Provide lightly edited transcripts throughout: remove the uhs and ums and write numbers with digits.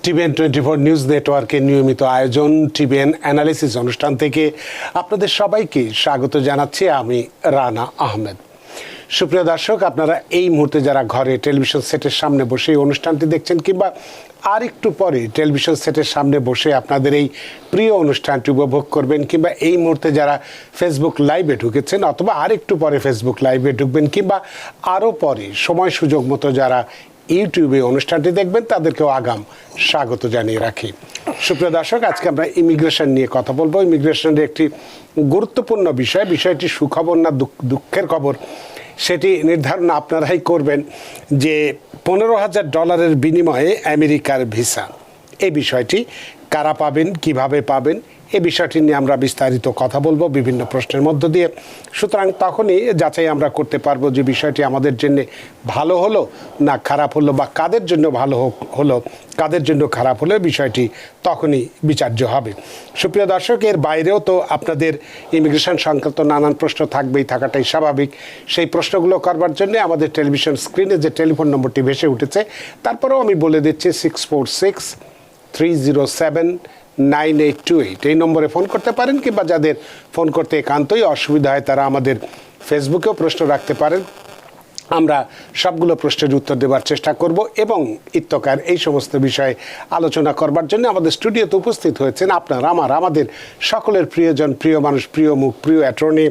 TVN 24 news নেটওয়ার্কের নিয়মিত আয়োজন টিভিএন অ্যানালিসিস অনুষ্ঠান থেকে আপনাদের সবাইকে স্বাগত জানাচ্ছি। আমি রানা আহমেদ। সুপ্রিয় দর্শক, আপনারা এই মুহূর্তে যারা ঘরে টেলিভিশন সেটের সামনে বসে এই অনুষ্ঠানটি দেখছেন কিংবা আর একটু পরে টেলিভিশন সেটের সামনে বসে আপনাদের এই প্রিয় অনুষ্ঠানটি উপভোগ করবেন, কিংবা এই মুহূর্তে যারা ফেসবুক লাইভে ঢুকেছেন অথবা আর একটু পরে ফেসবুক লাইভে ঢুকবেন, কিংবা আরও পরে সময় সুযোগ মতো যারা ইউটিউবে অনুষ্ঠানটি দেখবেন, তাদেরকেও আগাম স্বাগত জানিয়ে রাখি। সুপ্রিয় দর্শক, আজকে আমরা ইমিগ্রেশন নিয়ে কথা বলবো। ইমিগ্রেশনের একটি গুরুত্বপূর্ণ বিষয়টি সুখবর না দুঃখের খবর সেটি নির্ধারণ আপনারাই করবেন, যে $15,000 বিনিময়ে আমেরিকার ভিসা, এই বিষয়টি কারা পাবেন, কিভাবে পাবেন, এই বিষয়টি নিয়ে আমরা বিস্তারিত কথা বলবো বিভিন্ন প্রশ্নের মধ্য দিয়ে। সুতরাং তখনই যাচাই আমরা করতে পারবো যে বিষয়টি আমাদের জন্য ভালো হলো না খারাপ হলো, বা কাদের জন্য ভালো হলো কাদের জন্য খারাপ হলো, বিষয়টি তখনই বিচার্য হবে। সুপ্রিয় দর্শক, এর বাইরেও তো আপনাদের ইমিগ্রেশন সংক্রান্ত নানান প্রশ্ন থাকবেই, থাকাটাই স্বাভাবিক। সেই প্রশ্নগুলো করবার জন্য আমাদের টেলিভিশন স্ক্রিনে যে টেলিফোন নম্বরটি ভেসে উঠেছে, তারপরেও আমি বলে দিচ্ছি 646-307-9828, এই নম্বরে ফোন করতে পারেন, কিংবা যাদের ফোন করতে একান্তই অসুবিধা হয় তারা আমাদের ফেসবুকেও প্রশ্ন রাখতে পারেন। আমরা সবগুলো প্রশ্নের উত্তর দেওয়ার চেষ্টা করব, এবং ইত্যকার এই সমস্ত বিষয়ে আলোচনা করবার জন্য আমাদের স্টুডিওতে উপস্থিত হয়েছেন আমাদের সকলের প্রিয়জন, প্রিয় মানুষ, প্রিয় মুখ, প্রিয় attorney,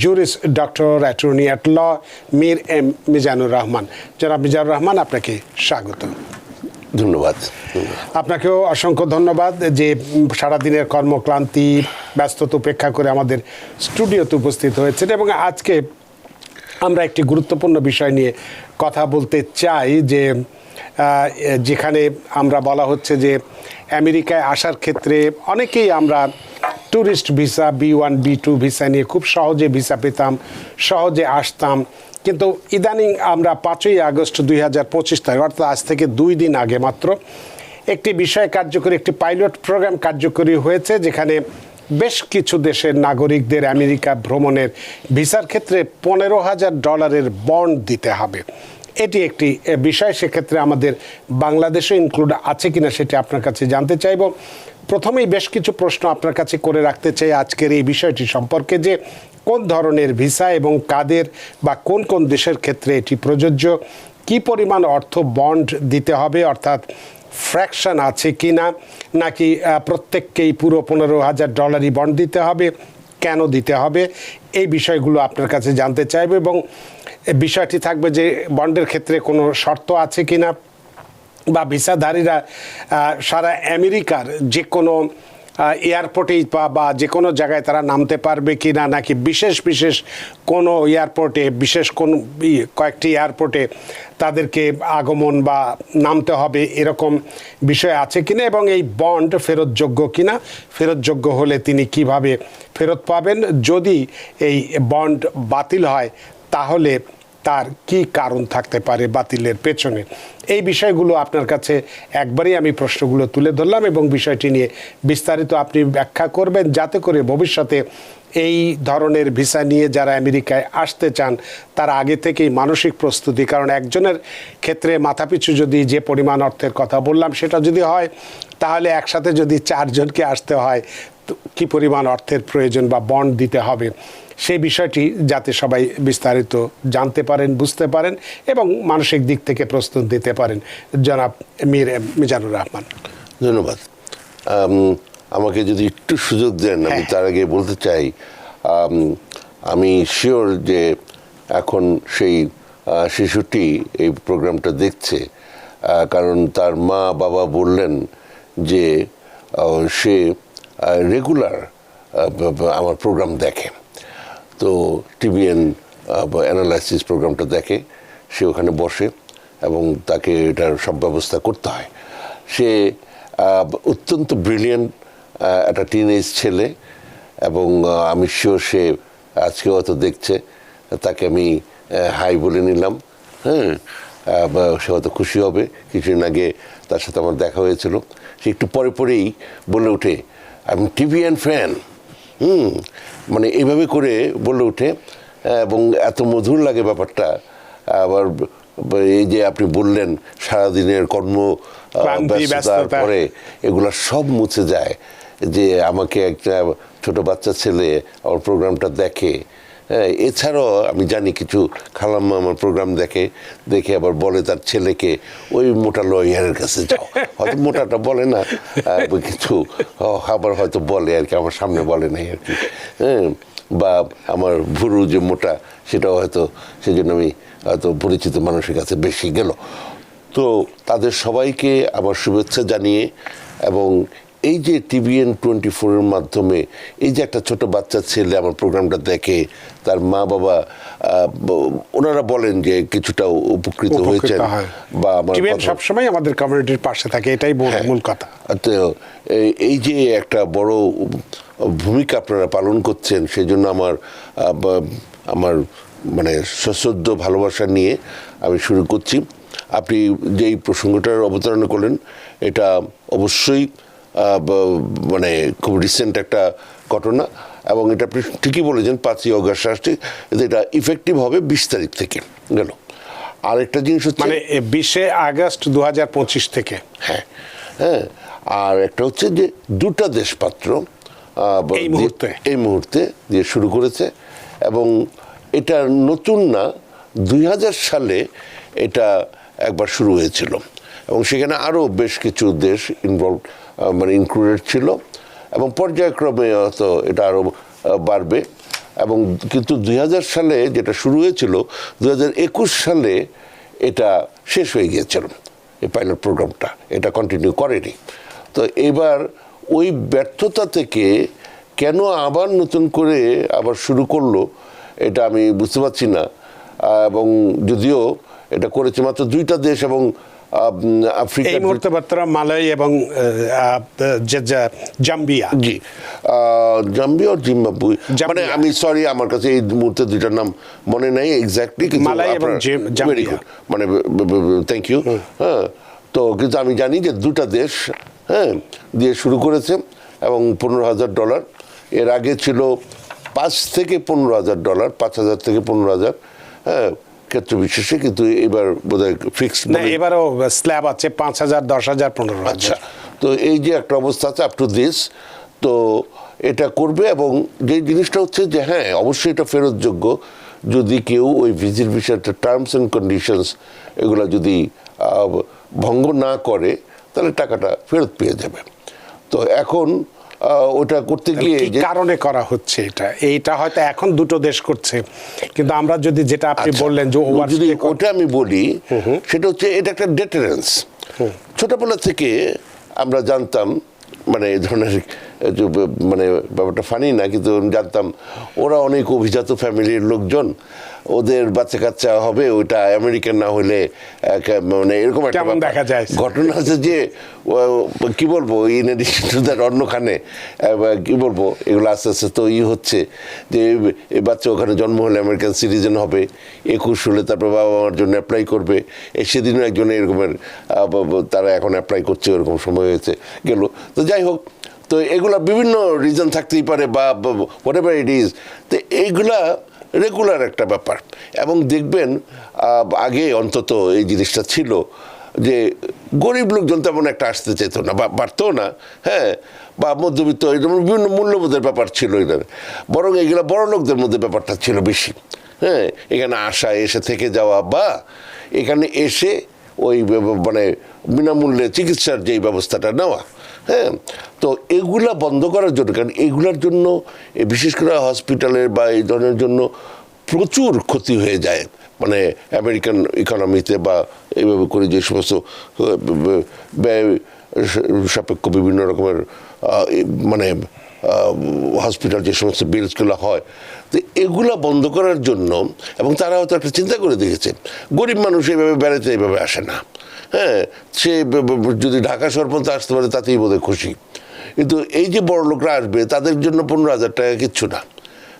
juris doctor, attorney at law, Mir M Mizanur Rahman. জনাব মিজানুর রহমান, আপনাকে স্বাগত। ধন্যবাদ। আপনাকেও অসংখ্য ধন্যবাদ যে সারাদিনের কর্মক্লান্তি ব্যস্ততা উপেক্ষা করে আমাদের স্টুডিওতে উপস্থিত হয়েছেন। এবং আজকে আমরা একটি গুরুত্বপূর্ণ বিষয় নিয়ে কথা বলতে চাই, যে যেখানে আমরা বলা হচ্ছে যে আমেরিকায় আসার ক্ষেত্রে অনেকেই আমরা tourist visa, B1 B2 visa নিয়ে খুব সহজে ভিসা পেতাম, সহজে আসতাম। কিন্তু ইদানিং আমরা 5ই আগস্ট 2025 তারিখ, অর্থাৎ আজ থেকে 2 দিন আগে মাত্র, একটি বিষয় কার্যকরী, একটি পাইলট প্রোগ্রাম কার্যকরী হয়েছে, যেখানে বেশ কিছু দেশের নাগরিকদের আমেরিকা ভ্রমণের ভিসার ক্ষেত্রে $15,000 বন্ড দিতে হবে। এটি একটি বিষয়, সেক্ষেত্রে আমাদের বাংলাদেশও ইনক্লুড আছে কিনা সেটি আপনার কাছে জানতে চাইব। প্রথমেই বেশ কিছু প্রশ্ন আপনার কাছে করে রাখতে চাই আজকের এই বিষয়টি সম্পর্কে, যে কোন ধরনের ভিসা এবং কাদের বা কোন কোন দেশের ক্ষেত্রে এটি প্রযোজ্য, কি পরিমাণ অর্থ বন্ড দিতে হবে, অর্থাৎ ফ্র্যাকশন আছে কি না, নাকি প্রত্যেককেই পুরো $15,000 বন্ড দিতে হবে, কেন দিতে হবে, এই বিষয়গুলো আপনার কাছে জানতে চাইব। এবং বিষয়টি থাকবে যে বন্ডের ক্ষেত্রে কোনো শর্ত আছে কি না, বা ভিসাধারীরা সারা আমেরিকার যে কোনো এয়ারপোর্টেই বা যে কোনো জায়গায় তারা নামতে পারবে কি না, নাকি বিশেষ কোনো এয়ারপোর্টে, বিশেষ কোন কয়েকটি এয়ারপোর্টে তাদেরকে আগমন বা নামতে হবে, এরকম বিষয় আছে কিনা, এবং এই বন্ড ফেরতযোগ্য কিনা, ফেরতযোগ্য হলে তিনি কিভাবে ফেরত পাবেন, যদি এই বন্ড বাতিল হয় তাহলে তার কি কারণ থাকতে পারে বাতিলের পেছনে। এই বিষয়গুলো আপনার কাছে একবারেই আমি প্রশ্নগুলো তুলে ধরলাম, এবং বিষয়টি নিয়ে বিস্তারিত আপনি ব্যাখ্যা করবেন, যাতে করে ভবিষ্যতে এই ধরনের ভিসা নিয়ে যারা আমেরিকায় আসতে চান তারা আগে থেকেই মানসিক প্রস্তুতি, কারণ একজনের ক্ষেত্রে মাথাপিছু যদি যে পরিমাণ অর্থের কথা বললাম সেটা যদি হয়, তাহলে একসাথে যদি 4 জনকে আসতে হয় কি পরিমাণ অর্থের প্রয়োজন বা বন্ড দিতে হবে, সেই বিষয়টি যাতে সবাই বিস্তারিত জানতে পারেন, বুঝতে পারেন এবং মানসিক দিক থেকে প্রস্তুত দিতে পারেন। জনাব মীর মিজানুর রহমান। ধন্যবাদ। আমাকে যদি একটু সুযোগ দেন, আমি তার আগে বলতে চাই, আমি শিওর যে এখন সেই শিশুটি এই প্রোগ্রামটা দেখছে, কারণ তার মা বাবা বললেন যে সে রেগুলার আমার প্রোগ্রাম দেখে, তো টিভিএন অ্যানালাইসিস প্রোগ্রামটা দেখে, সে ওখানে বসে এবং তাকে এটার সব ব্যবস্থা করতে হয়। সে অত্যন্ত ব্রিলিয়েন্ট একটা টিনেজ ছেলে, এবং আমি শিওর সে আজকেও হয়তো দেখছে, তাকে আমি হাই বলে নিলাম। হ্যাঁ, সে হয়তো খুশি হবে। কিছুদিন আগে তার সাথে আমার দেখা হয়েছিল, সে একটু পরেই বলে ওঠে, আমি টিভিএন ফ্যান। মানে এইভাবে করে বলে ওঠে, এবং এত মধুর লাগে ব্যাপারটা। আবার এই যে আপনি বললেন সারাদিনের কর্ম ক্লান্তি, ব্যস্ততার ব্যস্ততা। পরে এগুলা সব মুছে যায়, যে আমাকে একটা ছোট বাচ্চা ছেলে আমার প্রোগ্রামটা দেখে। হ্যাঁ, এছাড়াও আমি জানি কিছু খালাম্মা আমার প্রোগ্রাম দেখে আবার বলে তার ছেলেকে ওই মোটা লয়ারের কাছে যাও। হয়তো মোটাটা বলে না, কিছু আবার হয়তো বলে আর কি, আমার সামনে বলে নাই আর কি। হ্যাঁ, বা আমার ভুরু যে মোটা সেটাও হয়তো সেজন্য আমি হয়তো পরিচিত মানুষের কাছে বেশি গেল। তো তাদের সবাইকে আমার শুভেচ্ছা জানিয়ে, এবং এই যে TVN24-এর মাধ্যমে এই যে একটা ছোট বাচ্চা ছেলে আমার প্রোগ্রামটা দেখে, তার মা বাবা ওনারা বলেন যে কিছুটা উপকৃত হয়েছেন, হয়। বা আমার টিভিএন সবসময় আমাদের কমিউনিটির পাশে থাকে, এটাই মূল কথা। তো এই যে একটা বড় ভূমিকা আপনারা পালন করছেন, সেই জন্য আমার মানে সশ্রদ্ধ ভালোবাসা নিয়ে আমি শুরু করছি। আপনি যেই প্রসঙ্গটার অবতারণা করলেন, এটা অবশ্যই মানে খুব রিসেন্ট একটা ঘটনা, এবং এটা আপনি ঠিকই বলেছেন 5ই অগস্ট আসছে, এটা ইফেক্টিভ হবে 20 তারিখ থেকে গেল। আরেকটা জিনিস হচ্ছে মানে 20 আগস্ট 2025 থেকে। হ্যাঁ হ্যাঁ, আর একটা হচ্ছে যে দুটা দেশপাত্র এই মুহূর্তে দিয়ে শুরু করেছে, এবং এটা নতুন না, 2000 সালে এটা একবার শুরু হয়েছিল, এবং সেখানে আরও বেশ কিছু দেশ ইনভলভ মানে ইনক্লুডেড ছিল, এবং পর্যায়ক্রমে হয়তো এটা আরও বাড়বে। এবং কিন্তু 2000 সালে যেটা শুরু হয়েছিল, 2021 সালে এটা শেষ হয়ে গিয়েছিল এই পাইলট প্রোগ্রামটা, এটা কন্টিনিউ করেনি। তো এবার ওই ব্যর্থতা থেকে কেন আবার নতুন করে আবার শুরু করলো, এটা আমি বুঝতে পারছি না। এবং যদিও এটা করেছে মাত্র 2টা দেশ, এবং আফ্রিকা এই মুহূর্তে বর্তমান মালয় এবং জাম্বিয়া। জি, জাম্বিয়া আর জিম্বাবুয়ে, মানে আমি সরি, আমার কাছে এই মুহূর্তে 2টার নাম মনে নাই এক্স্যাক্টলি, কিন্তু মালয় এবং ভেরি গুড, মানে থ্যাংক ইউ। হ্যাঁ, তো কিন্তু আমি জানি যে 2টা দেশ হ্যাঁ দিয়ে শুরু করেছে, এবং $15,000। এর আগে ছিল $5,000 থেকে $15,000, 5,000 থেকে 15,000, হ্যাঁ, ক্ষেত্র বিশেষে। কিন্তু এবার বোধহয় ফিক্সড না, এবারও স্ল্যাব আছে 5,000, 10,000, 15,000। আচ্ছা, তো এই যে একটা অবস্থা আছে আপ টু দিস, তো এটা করবে। এবং যে জিনিসটা হচ্ছে যে হ্যাঁ, অবশ্যই এটা ফেরতযোগ্য, যদি কেউ ওই ভিজিট ভিসাটা টার্মস অ্যান্ড কন্ডিশনস এগুলো যদি ভঙ্গ না করে, তাহলে টাকাটা ফেরত পেয়ে যাবে। তো এখন ওটা করতে গিয়ে কি কারণে করা হচ্ছে এইটা হয়তো এখন 2টো দেশ করছে, কিন্তু আমরা যদি যেটা আপনি বললেন যে যদি ওটা আমি বলি, সেটা হচ্ছে এটা একটা ডেটারেন্স। ছোটবেলা থেকে আমরা জানতাম, মানে এই ধরনের মানে ব্যাপারটা ফানি না, কিন্তু জানতাম ওরা অনেক অভিজাত ফ্যামিলির লোকজন, ওদের বাচ্চা কাচ্চা হবে, ওইটা আমেরিকান না হলে মানে এরকম একটা দেখা যায় ঘটনা আছে। যে কি বলবো, ইন এডিশন টু দ্যাট অন্যখানে কি বলবো, এগুলো আস্তে আস্তে তো হচ্ছে যে এই বাচ্চা ওখানে জন্ম হলে আমেরিকান সিটিজেন হবে, 21 হলে তারপর বাবা মার জন্য অ্যাপ্লাই করবে। সেদিনও একজন এরকমের তারা এখন অ্যাপ্লাই করছে, ওরকম সময় হয়েছে গেল। তো যাই হোক, তো এগুলা বিভিন্ন রিজন থাকতেই পারে, বা হোয়াট এভার ইট ইজ। তো এইগুলা রেগুলার একটা ব্যাপার। এবং দেখবেন আগে অন্তত এই জিনিসটা ছিল যে গরিব লোকজন তেমন একটা আসতে চাইত না, বা পারতেও না, হ্যাঁ, বা মধ্যবিত্ত বিভিন্ন মূল্যবোধের ব্যাপার ছিল এদের, বরং এইগুলা বড় লোকদের মধ্যে ব্যাপারটা ছিল বেশি। হ্যাঁ, এখানে আসা, এসে থেকে যাওয়া, বা এখানে এসে ওই মানে বিনামূল্যে চিকিৎসার যেই ব্যবস্থাটা নেওয়া। হ্যাঁ, তো এগুলা বন্ধ করার জন্য, কারণ এগুলার জন্য বিশেষ করে হসপিটালের বা এই ধরনের জন্য প্রচুর ক্ষতি হয়ে যায়, মানে আমেরিকান ইকোনমিতে, বা এইভাবে করে যে সমস্ত ব্যয় সাপেক্ষ বিভিন্ন রকমের মানে হসপিটাল যে সমস্ত বিলসগুলো হয়, তো এগুলা বন্ধ করার জন্য। এবং তারা হয়তো একটা চিন্তা করে দেখেছে, গরিব মানুষ এইভাবে বেড়াতে এইভাবে আসে না, হ্যাঁ, সে যদি ঢাকা শহর পর্যন্ত আসতে পারে তাতেই বোধহয় খুশি। কিন্তু এই যে বড় লোকরা আসবে, তাদের জন্য 15,000 টাকা কিচ্ছু না।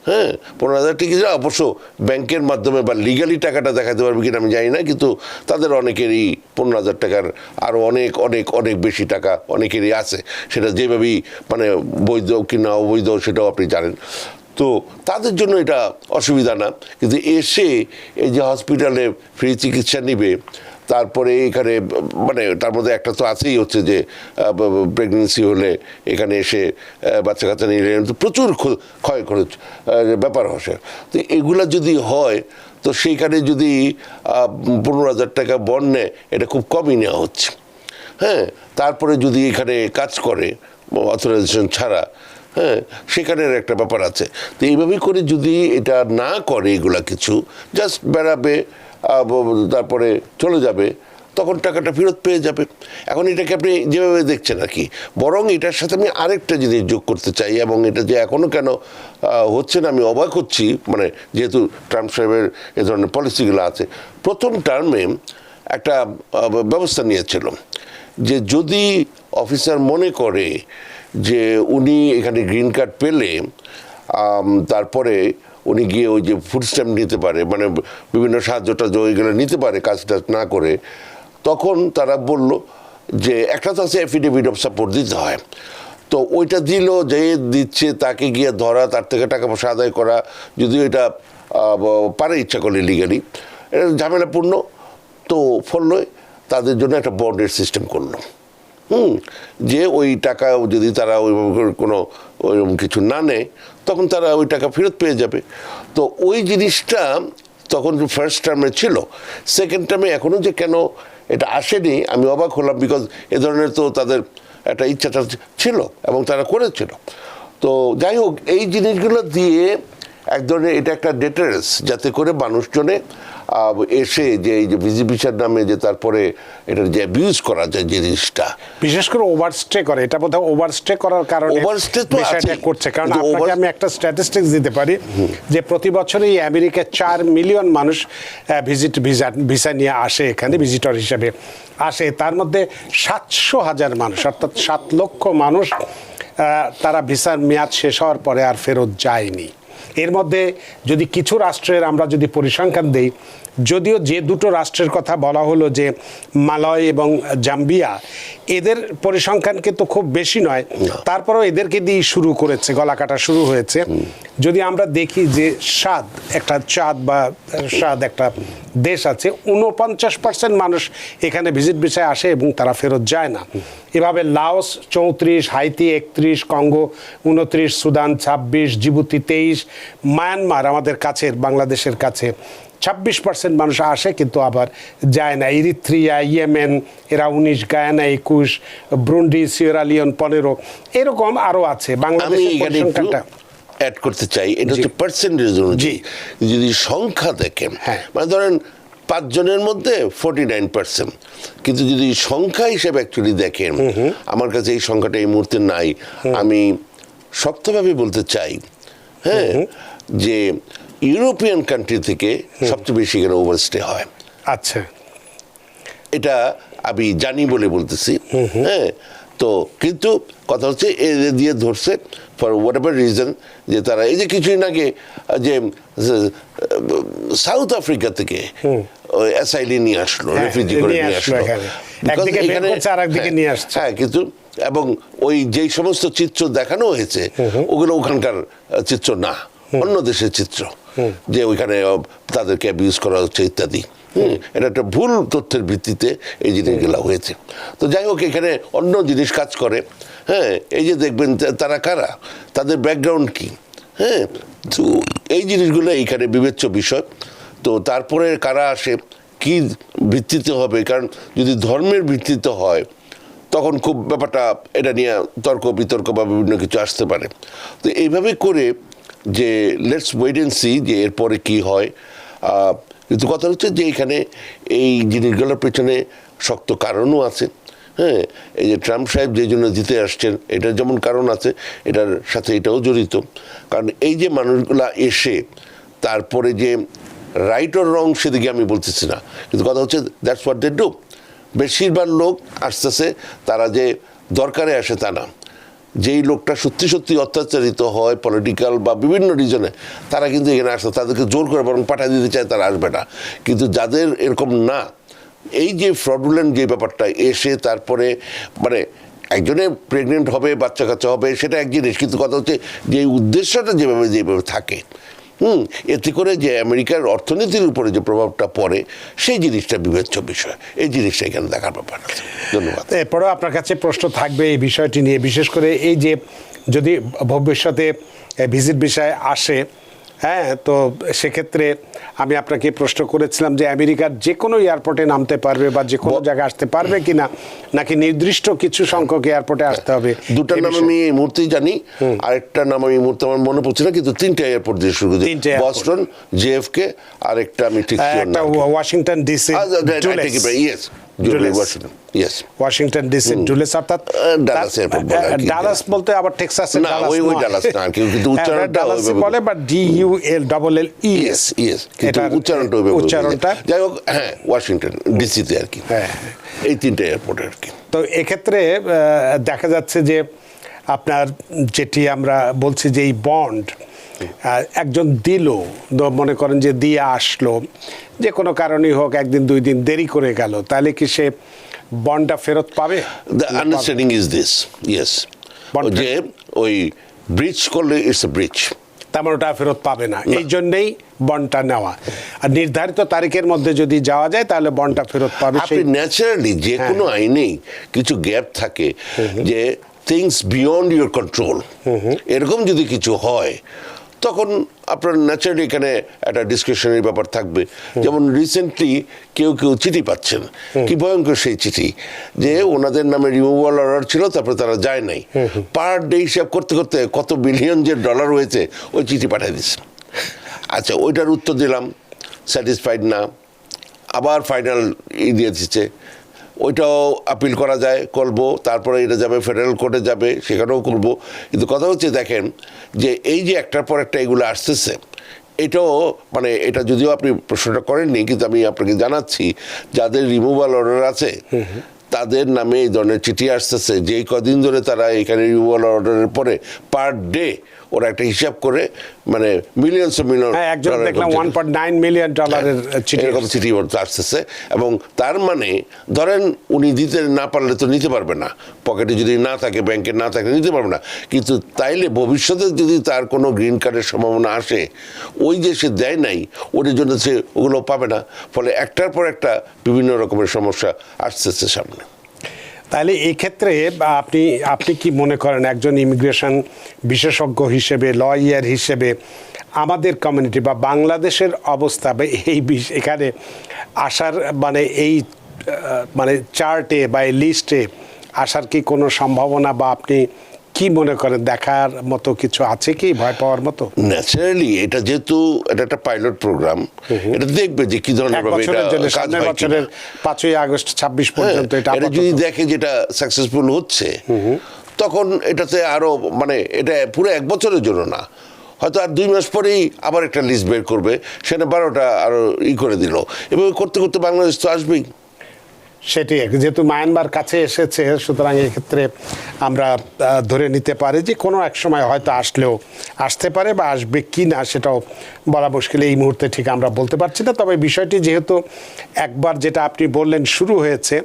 হ্যাঁ, 15,000 টাকা অবশ্য ব্যাংকের মাধ্যমে বা লিগালি টাকাটা দেখাতে পারবে কিনা আমি জানি না, কিন্তু তাদের অনেকেরই 15,000 টাকার আরও অনেক অনেক অনেক বেশি টাকা অনেকেরই আছে, সেটা যেভাবেই মানে বৈধ কিনা অবৈধ সেটাও আপনি জানেন। তো তাদের জন্য এটা অসুবিধা না, কিন্তু এসে এই যে হসপিটালে ফ্রি চিকিৎসা নিবে, তারপরে এখানে মানে তার মধ্যে একটা তো আছেই হচ্ছে যে প্রেগনেন্সি হলে এখানে এসে বাচ্চা কাচ্চা নিলে প্রচুর ক্ষয় খরচ ব্যাপার আসে। তো এগুলা যদি হয় তো সেইখানে যদি 15,000 টাকা বন্ড নেয়, এটা খুব কমই নেওয়া হচ্ছে। হ্যাঁ, তারপরে যদি এখানে কাজ করে অথরাইজেশন ছাড়া, হ্যাঁ, সেখানের একটা ব্যাপার আছে। তো এইভাবেই করে যদি এটা না করে, এগুলা কিছু জাস্ট বেড়াবে তারপরে চলে যাবে, তখন টাকাটা ফেরত পেয়ে যাবে। এখন এটাকে আপনি যেভাবে দেখছেন আর কি, বরং এটার সাথে আমি আরেকটা জিনিস যোগ করতে চাই, এবং এটা যে এখনও কেন হচ্ছে না আমি অবাক হচ্ছি, মানে যেহেতু ট্রাম্প সাহেবের এ ধরনের পলিসিগুলো আছে। প্রথম টার্মে একটা ব্যবস্থা নিয়েছিল যে যদি অফিসার মনে করে যে উনি এখানে গ্রিন কার্ড পেলে তারপরে উনি গিয়ে ওই যে ফুড স্ট্যাম্প নিতে পারে, মানে বিভিন্ন সাহায্য টাহায্য ওইগুলো নিতে পারে কাজ টাজ না করে, তখন তারা বলল যে একটা তো আছে অ্যাফিডেভিট অফ সাপোর্ট দিতে হয়। তো ওইটা দিল, যে দিচ্ছে তাকে গিয়ে ধরা, তার থেকে টাকা পয়সা আদায় করা, যদিও এটা পারে ইচ্ছা করলে লিগালি, এটা ঝামেলাপূর্ণ। তো ফলে তাদের জন্য একটা বন্ডের সিস্টেম করলো, যে ওই টাকা যদি তারা ওইভাবে কোনো ওইরকম কিছু না নেয়, তখন তারা ওই টাকা ফেরত পেয়ে যাবে। তো ওই জিনিসটা তখন ফার্স্ট টার্মে ছিল। সেকেন্ড টার্মে এখনও যে কেন এটা আসেনি আমি অবাক হলাম, বিকজ এ ধরনের তো তাদের একটা ইচ্ছাটা ছিল এবং তারা করেছিল। তো যাই হোক, এই জিনিসগুলো দিয়ে এক ধরনের এটা একটা ডেটারেন্স, যাতে করে মানুষজনে এসে যে এই যে ভিজিবিসার নামে যে তারপরে এটার যে অ্যাবিউজ করা যায় জিনিসটা, বিশেষ করে ওভারস্টে করে, এটা বোধহয় ওভারস্টে করার কারণে ওভারস্টে তো বিষয়টা করছে। কারণ আপনাকে আমি একটা স্ট্যাটিস্টিক্স দিতে পারি যে প্রতি বছরই আমেরিকায় 4 মিলিয়ন মানুষ ভিসা নিয়ে আসে, এখানে ভিজিটর হিসেবে আসে। তার মধ্যে 700,000 মানুষ, অর্থাৎ 7 লক্ষ মানুষ তারা ভিসার মেয়াদ শেষ হওয়ার পরে আর ফেরত যায়নি। এর মধ্যে যদি কিছু রাষ্ট্রের আমরা যদি পরিসংখ্যান দেই, যদিও যে দুটো রাষ্ট্রের কথা বলা হলো যে মালয় এবং জাম্বিয়া, এদের পরিসংখ্যান কিন্তু খুব বেশি নয়, তারপরেও এদেরকে দিয়ে শুরু করেছে, গলা কাটা শুরু হয়েছে। যদি আমরা দেখি যে চাঁদ একটা দেশ আছে, 49% মানুষ এখানে ভিজিট ভিসায় আসে এবং তারা ফেরত যায় না। এভাবে Laos 34, Haiti 31, Congo 29, Sudan 26, Djibouti 23, Myanmar আমাদের কাছের বাংলাদেশের কাছে 26% মানুষ আসে কিন্তু আবার যায় না। ইরিত্রিয়া, ইয়েমেন এরা 19, গায়ানা 21, ব্রুন্ডি, সিয়েরা লিওন 15, এরকম আরও আছে। বাংলাদেশের পরিসংখ্যানটা অ্যাড করতে চাই, এটা হচ্ছে পার্সেন্টেজ অনুযায়ী। যদি সংখ্যা দেখেন, মানে ধরেন 5 জনের মধ্যে 49%, কিন্তু যদি সংখ্যা হিসেবে অ্যাকচুয়ালি দেখেন, আমার কাছে এই সংখ্যাটা এই মুহূর্তে নাই। আমি শক্তভাবে বলতে চাই, হ্যাঁ, যে ইউরোপিয়ান কান্ট্রি থেকে সবচেয়ে বেশি এখানে ওভারস্টে হয়। আচ্ছা, এটা আমি জানি বলে বলতেছি। হ্যাঁ, তো কিন্তু কথা হচ্ছে এদের দিয়ে ধরছে ফর হোয়াট এভার রিজন, যে তারা এই যে কিছুদিন আগে যে সাউথ আফ্রিকা থেকে অ্যাসাইলি নিয়ে আসলো, রেফিউজি করে নিয়ে আসলো, হ্যাঁ, কিন্তু এবং ওই যেই সমস্ত চিত্র দেখানো হয়েছে ওগুলো ওখানকার চিত্র না, অন্য দেশের চিত্র, যে ওইখানে তাদেরকে অ্যাবিউজ করা হচ্ছে ইত্যাদি। এটা একটা ভুল তথ্যের ভিত্তিতে এই জিনিসগুলো হয়েছে। তো যাই হোক, এখানে অন্য জিনিস কাজ করে। হ্যাঁ, এই যে দেখবেন তারা কারা, তাদের ব্যাকগ্রাউন্ড কি, হ্যাঁ, তো এই জিনিসগুলো এইখানে বিবেচ্য বিষয়। তো তারপরে কারা আসে, কি ভিত্তিতে হবে, কারণ যদি ধর্মের ভিত্তিতে হয় তখন খুব ব্যাপারটা এটা নিয়ে তর্ক বিতর্ক বা বিভিন্ন কিছু আসতে পারে। তো এইভাবে করে যে লেটস ওয়েট এন্ড সি যে এরপরে কি হয়। কিন্তু কথা হচ্ছে যে এখানে এই জিনিসগুলোর পেছনে শক্ত কারণও আছে। হ্যাঁ, এই যে ট্রাম্প সাহেব যে জন্য জিতে আসছেন, এটার যেমন কারণ আছে, এটার সাথে এটাও জড়িত। কারণ এই যে মানুষগুলা এসে তারপরে যে রাইট অর রং সেদিকে আমি বলতেছি না, কিন্তু কথা হচ্ছে দ্যাটস হোয়াট দে ডু। বেশিরভাগ লোক আসতেছে, তারা যে দরকারে আসে তা না, যেই লোকটা সত্যি সত্যি অত্যাচারিত হয় পলিটিক্যাল বা বিভিন্ন রিজনে, তারা কিন্তু এখানে আসে, তাদেরকে জোর করে বরং পাঠিয়ে দিতে চায়, তারা আসবে না। কিন্তু যাদের এরকম না, এই যে ফ্রডুলেন্ট যে ব্যাপারটা এসে তারপরে মানে একজনে প্রেগনেন্ট হবে, বাচ্চা কাচ্চা হবে, সেটা এক জিনিস, কিন্তু কথা হচ্ছে যে এই উদ্দেশ্যটা যেভাবে থাকে, এতে করে যে আমেরিকার অর্থনীতির উপরে যে প্রভাবটা পড়ে সেই জিনিসটা বিবেচ্য বিষয়। এই জিনিসটা এখানে দেখার ব্যাপার আছে। ধন্যবাদ। এরপরেও আপনার কাছে প্রশ্ন থাকবে এই বিষয়টি নিয়ে, বিশেষ করে এই যে যদি ভবিষ্যতে ভিজিট বিষয় আসে, হ্যাঁ, তো সেক্ষেত্রে আমি আপনাকে প্রশ্ন করেছিলাম যে আমেরিকার যে কোনো এয়ারপোর্টে নামতে পারবে বা যে কোনো জায়গায় আসতে পারবে কিনা, নাকি নির্দিষ্ট কিছু সংখ্যক এয়ারপোর্টে আসতে হবে? দুটার নাম আমি এই মুহূর্তেই জানি, আরেকটা নাম আমি এই মুহূর্তে আমার মনে পড়ছে না, কিন্তু 3টে এয়ারপোর্ট দিয়ে শুরু করি, বস্টন, জেএফকে, আর একটা আমি ঠিক একটা ওয়াশিংটন ডিসি, ওয়াশিংটন ডিসি ডুলেস, অর্থাৎ ডালাস বলতে আবার টেক্সাসের না, ওই ডালাস না, কিন্তু উচ্চারণটা বলে, বাট DULLES, কিন্তু উচ্চারণটা যাই হোক, হ্যাঁ, ওয়াশিংটন ডিসিতে আর কি, এই 3টে এয়ারপোর্ট আর কি। তো এক্ষেত্রে দেখা যাচ্ছে যে আপনার যেটি আমরা বলছি যে এই বন্ড একজন দিল, মনে করেন যে দিয়ে আসলো, যে কোনো কারণেই হোক, একদিন 2 দিন দেরি করে গেল, তাহলে কি সে বন্ডটা ফেরত পাবে? The understanding is this, yes, যে ওই ব্রিজ করলে ইটস এ ব্রিজ, তেমন ওটা ফেরত পাবে না, এই জন্যেই বন্ডটা নেওয়া। আর নির্ধারিত তারিখের মধ্যে যদি যাওয়া যায় তাহলে বন্ডটা ফেরত পাবে। আপনি ন্যাচারালি যে কোনো আইনেই কিছু গ্যাপ থাকে, যে থিংস বিয়ন্ড ইউর কন্ট্রোল, এরকম যদি কিছু হয় তখন আপনার ন্যাচারালি এখানে একটা ডিসকাশনের ব্যাপার থাকবে। যেমন রিসেন্টলি কেউ চিঠি পাচ্ছেন, কি ভয়ঙ্কর সেই চিঠি, যে ওনাদের নামে রিমুভাল অর্ডার ছিল, তারপরে তারা যায় নাই, পার ডে হিসাব করতে করতে কত বিলিয়ন যে ডলার হয়েছে, ওই চিঠি পাঠিয়ে দিচ্ছে। আচ্ছা, ওইটার উত্তর দিলাম, স্যাটিসফাইড না, আবার ফাইনাল দিয়ে দিচ্ছে, ওইটাও আপিল করা যায়, করবো, তারপরে এটা যাবে ফেডারেল কোর্টে যাবে, সেখানেও করব। কিন্তু কথা হচ্ছে, দেখেন যে এই যে একটার পর একটা এগুলো আসতেছে, এটাও মানে এটা যদিও আপনি প্রশ্নটা করেননি, কিন্তু আমি আপনাকে জানাচ্ছি, যাদের রিমুভাল অর্ডার আছে তাদের নামে এই ধরনের চিঠি আসতেছে, যেই কদিন ধরে তারা এখানে রিমুভাল অর্ডারের পরে পার ডে ওরা একটা হিসাব করে, মানে মিলিয়ন একজন দেখলাম $1.9 মিলিয়ন এরকম চিঠি আসতেছে। এবং তার মানে ধরেন উনি দিতে না পারলে তো নিতে পারবে না, পকেটে যদি না থাকে, ব্যাংকে না থাকে, নিতে পারবে না। কিন্তু তাইলে ভবিষ্যতে যদি তার কোনো গ্রিন কার্ডের সম্ভাবনা আসে, ওই যে সে দেয় নাই, ওদের জন্য সে ওগুলো পাবে না। ফলে একটার পর একটা বিভিন্ন রকমের সমস্যা আসতেছে সামনে। তাহলে এই ক্ষেত্রে আপনি কি মনে করেন, একজন ইমিগ্রেশন বিশেষজ্ঞ হিসেবে, লয়ার হিসেবে, আমাদের কমিউনিটি বা বাংলাদেশের অবস্থা বা এখানে আসার মানে এই মানে চার্টে বা এই লিস্টে আসার কি কোনো সম্ভাবনা, বা আপনি কি মনে করেন, দেখার মতো কিছু আছে কি, ভয় পাওয়ার মতো? ন্যাচারালি এটা যেহেতু এটা একটা পাইলট প্রোগ্রাম, এটা দেখবে যে কি ধরনের ভাবে এটা কাজ হয়। বছরের 5ই আগস্ট 26 পর্যন্ত এটা যদি দেখে যেটা সাকসেসফুল হচ্ছে, তখন এটাতে আরো মানে এটা পুরো 1 বছরের জন্য না, হয়তো আর 2 মাস পরেই আবার একটা লিস্ট বের করবে, সেটা 12টা আরো করে দিল, এভাবে করতে করতে বাংলাদেশ তো আসবেই। সেটি যেহেতু মায়ানমার কাছে এসেছে, সুতরাং এক্ষেত্রে আমরা ধরে নিতে পারি যে কোনো এক সময় হয়তো আসতে পারে, বা আসবে কি না সেটাও বলা মুশকিল, এই মুহূর্তে ঠিক আমরা বলতে পারছি না। তবে বিষয়টি যেহেতু একবার যেটা আপনি বললেন শুরু হয়েছে,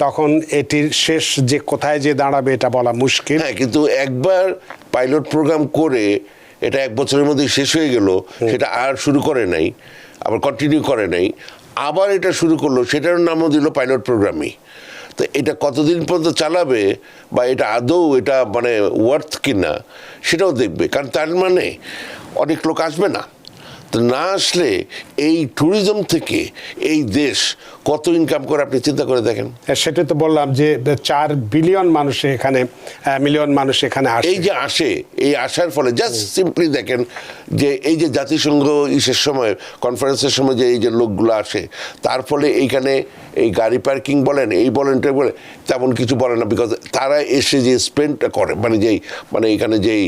তখন এটির শেষ যে কোথায় যে দাঁড়াবে এটা বলা মুশকিল। হ্যাঁ, কিন্তু একবার পাইলট প্রোগ্রাম করে এটা 1 বছরের মধ্যে শেষ হয়ে গেল, সেটা আর শুরু করে নাই, আবার কন্টিনিউ করে নাই, আবার এটা শুরু করলো, সেটার নামও দিল পাইলট প্রোগ্রামই। তো এটা কতদিন পর্যন্ত চালাবে, বা এটা আদৌ এটা মানে ওয়ার্থ কিনা সেটাও দেখবে, কারণ তার মানে অনেক লোক আসবে না। তো না আসলে এই ট্যুরিজম থেকে এই দেশ কত ইনকাম করে আপনি চিন্তা করে দেখেন। সেটা তো বললাম যে 4 বিলিয়ন মানুষ এখানে, মিলিয়ন মানুষ এখানে আসে। এই যে আসে, এই আসার ফলে জাস্ট সিম্পলি দেখেন যে এই যে জাতিসংঘ ইসের সময়, কনফারেন্সের সময় যে এই যে লোকগুলো আসে, তার ফলে এইখানে এই গাড়ি পার্কিং বলেন, এই বলেন, বলে তেমন কিছু বলে না, বিকজ তারা এসে যে স্পেন্ডটা করে, মানে এখানে যেই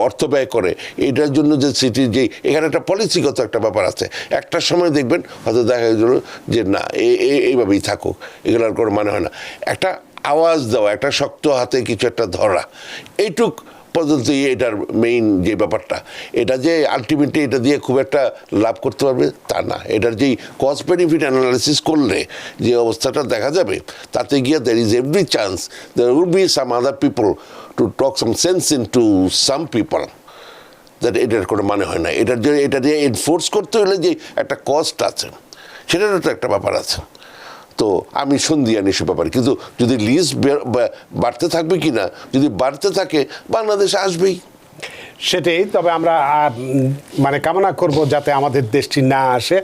অর্থ ব্যয় করে, এটার জন্য যে সিটির যে এখানে একটা পলিসিগত একটা ব্যাপার আছে। একটা সময় দেখবেন হয়তো দেখা গেল যে না, এইভাবেই থাকুক, এগুলোর কোনো মানে হয় না। একটা আওয়াজ দেওয়া, একটা শক্ত হাতে কিছু একটা ধরা, এইটুক পর্যন্তই এটার মেইন যে ব্যাপারটা, এটা যে আলটিমেটলি এটা দিয়ে খুব একটা লাভ করতে পারবে তা না। এটার যেই কস্ট বেনিফিট অ্যানালাইসিস করলে যে অবস্থাটা দেখা যাবে, তাতে গিয়ে there is every chance there will be some other people to talk some sense into some people, that এটার কোনো মানে হয় না। এটা দিয়ে এনফোর্স করতে হলে যে একটা কস্ট আছে, সেটারও তো একটা ব্যাপার আছে। তো আমি সন্ধিয়ানি সে ব্যাপারে, কিন্তু যদি লিস্ট বাড়তে থাকবে কি না, যদি বাড়তে থাকে বাংলাদেশে আসবেই। সেটাই। তবে আমরা মানে কামনা করব যাতে আমাদের দেশটি না আসে।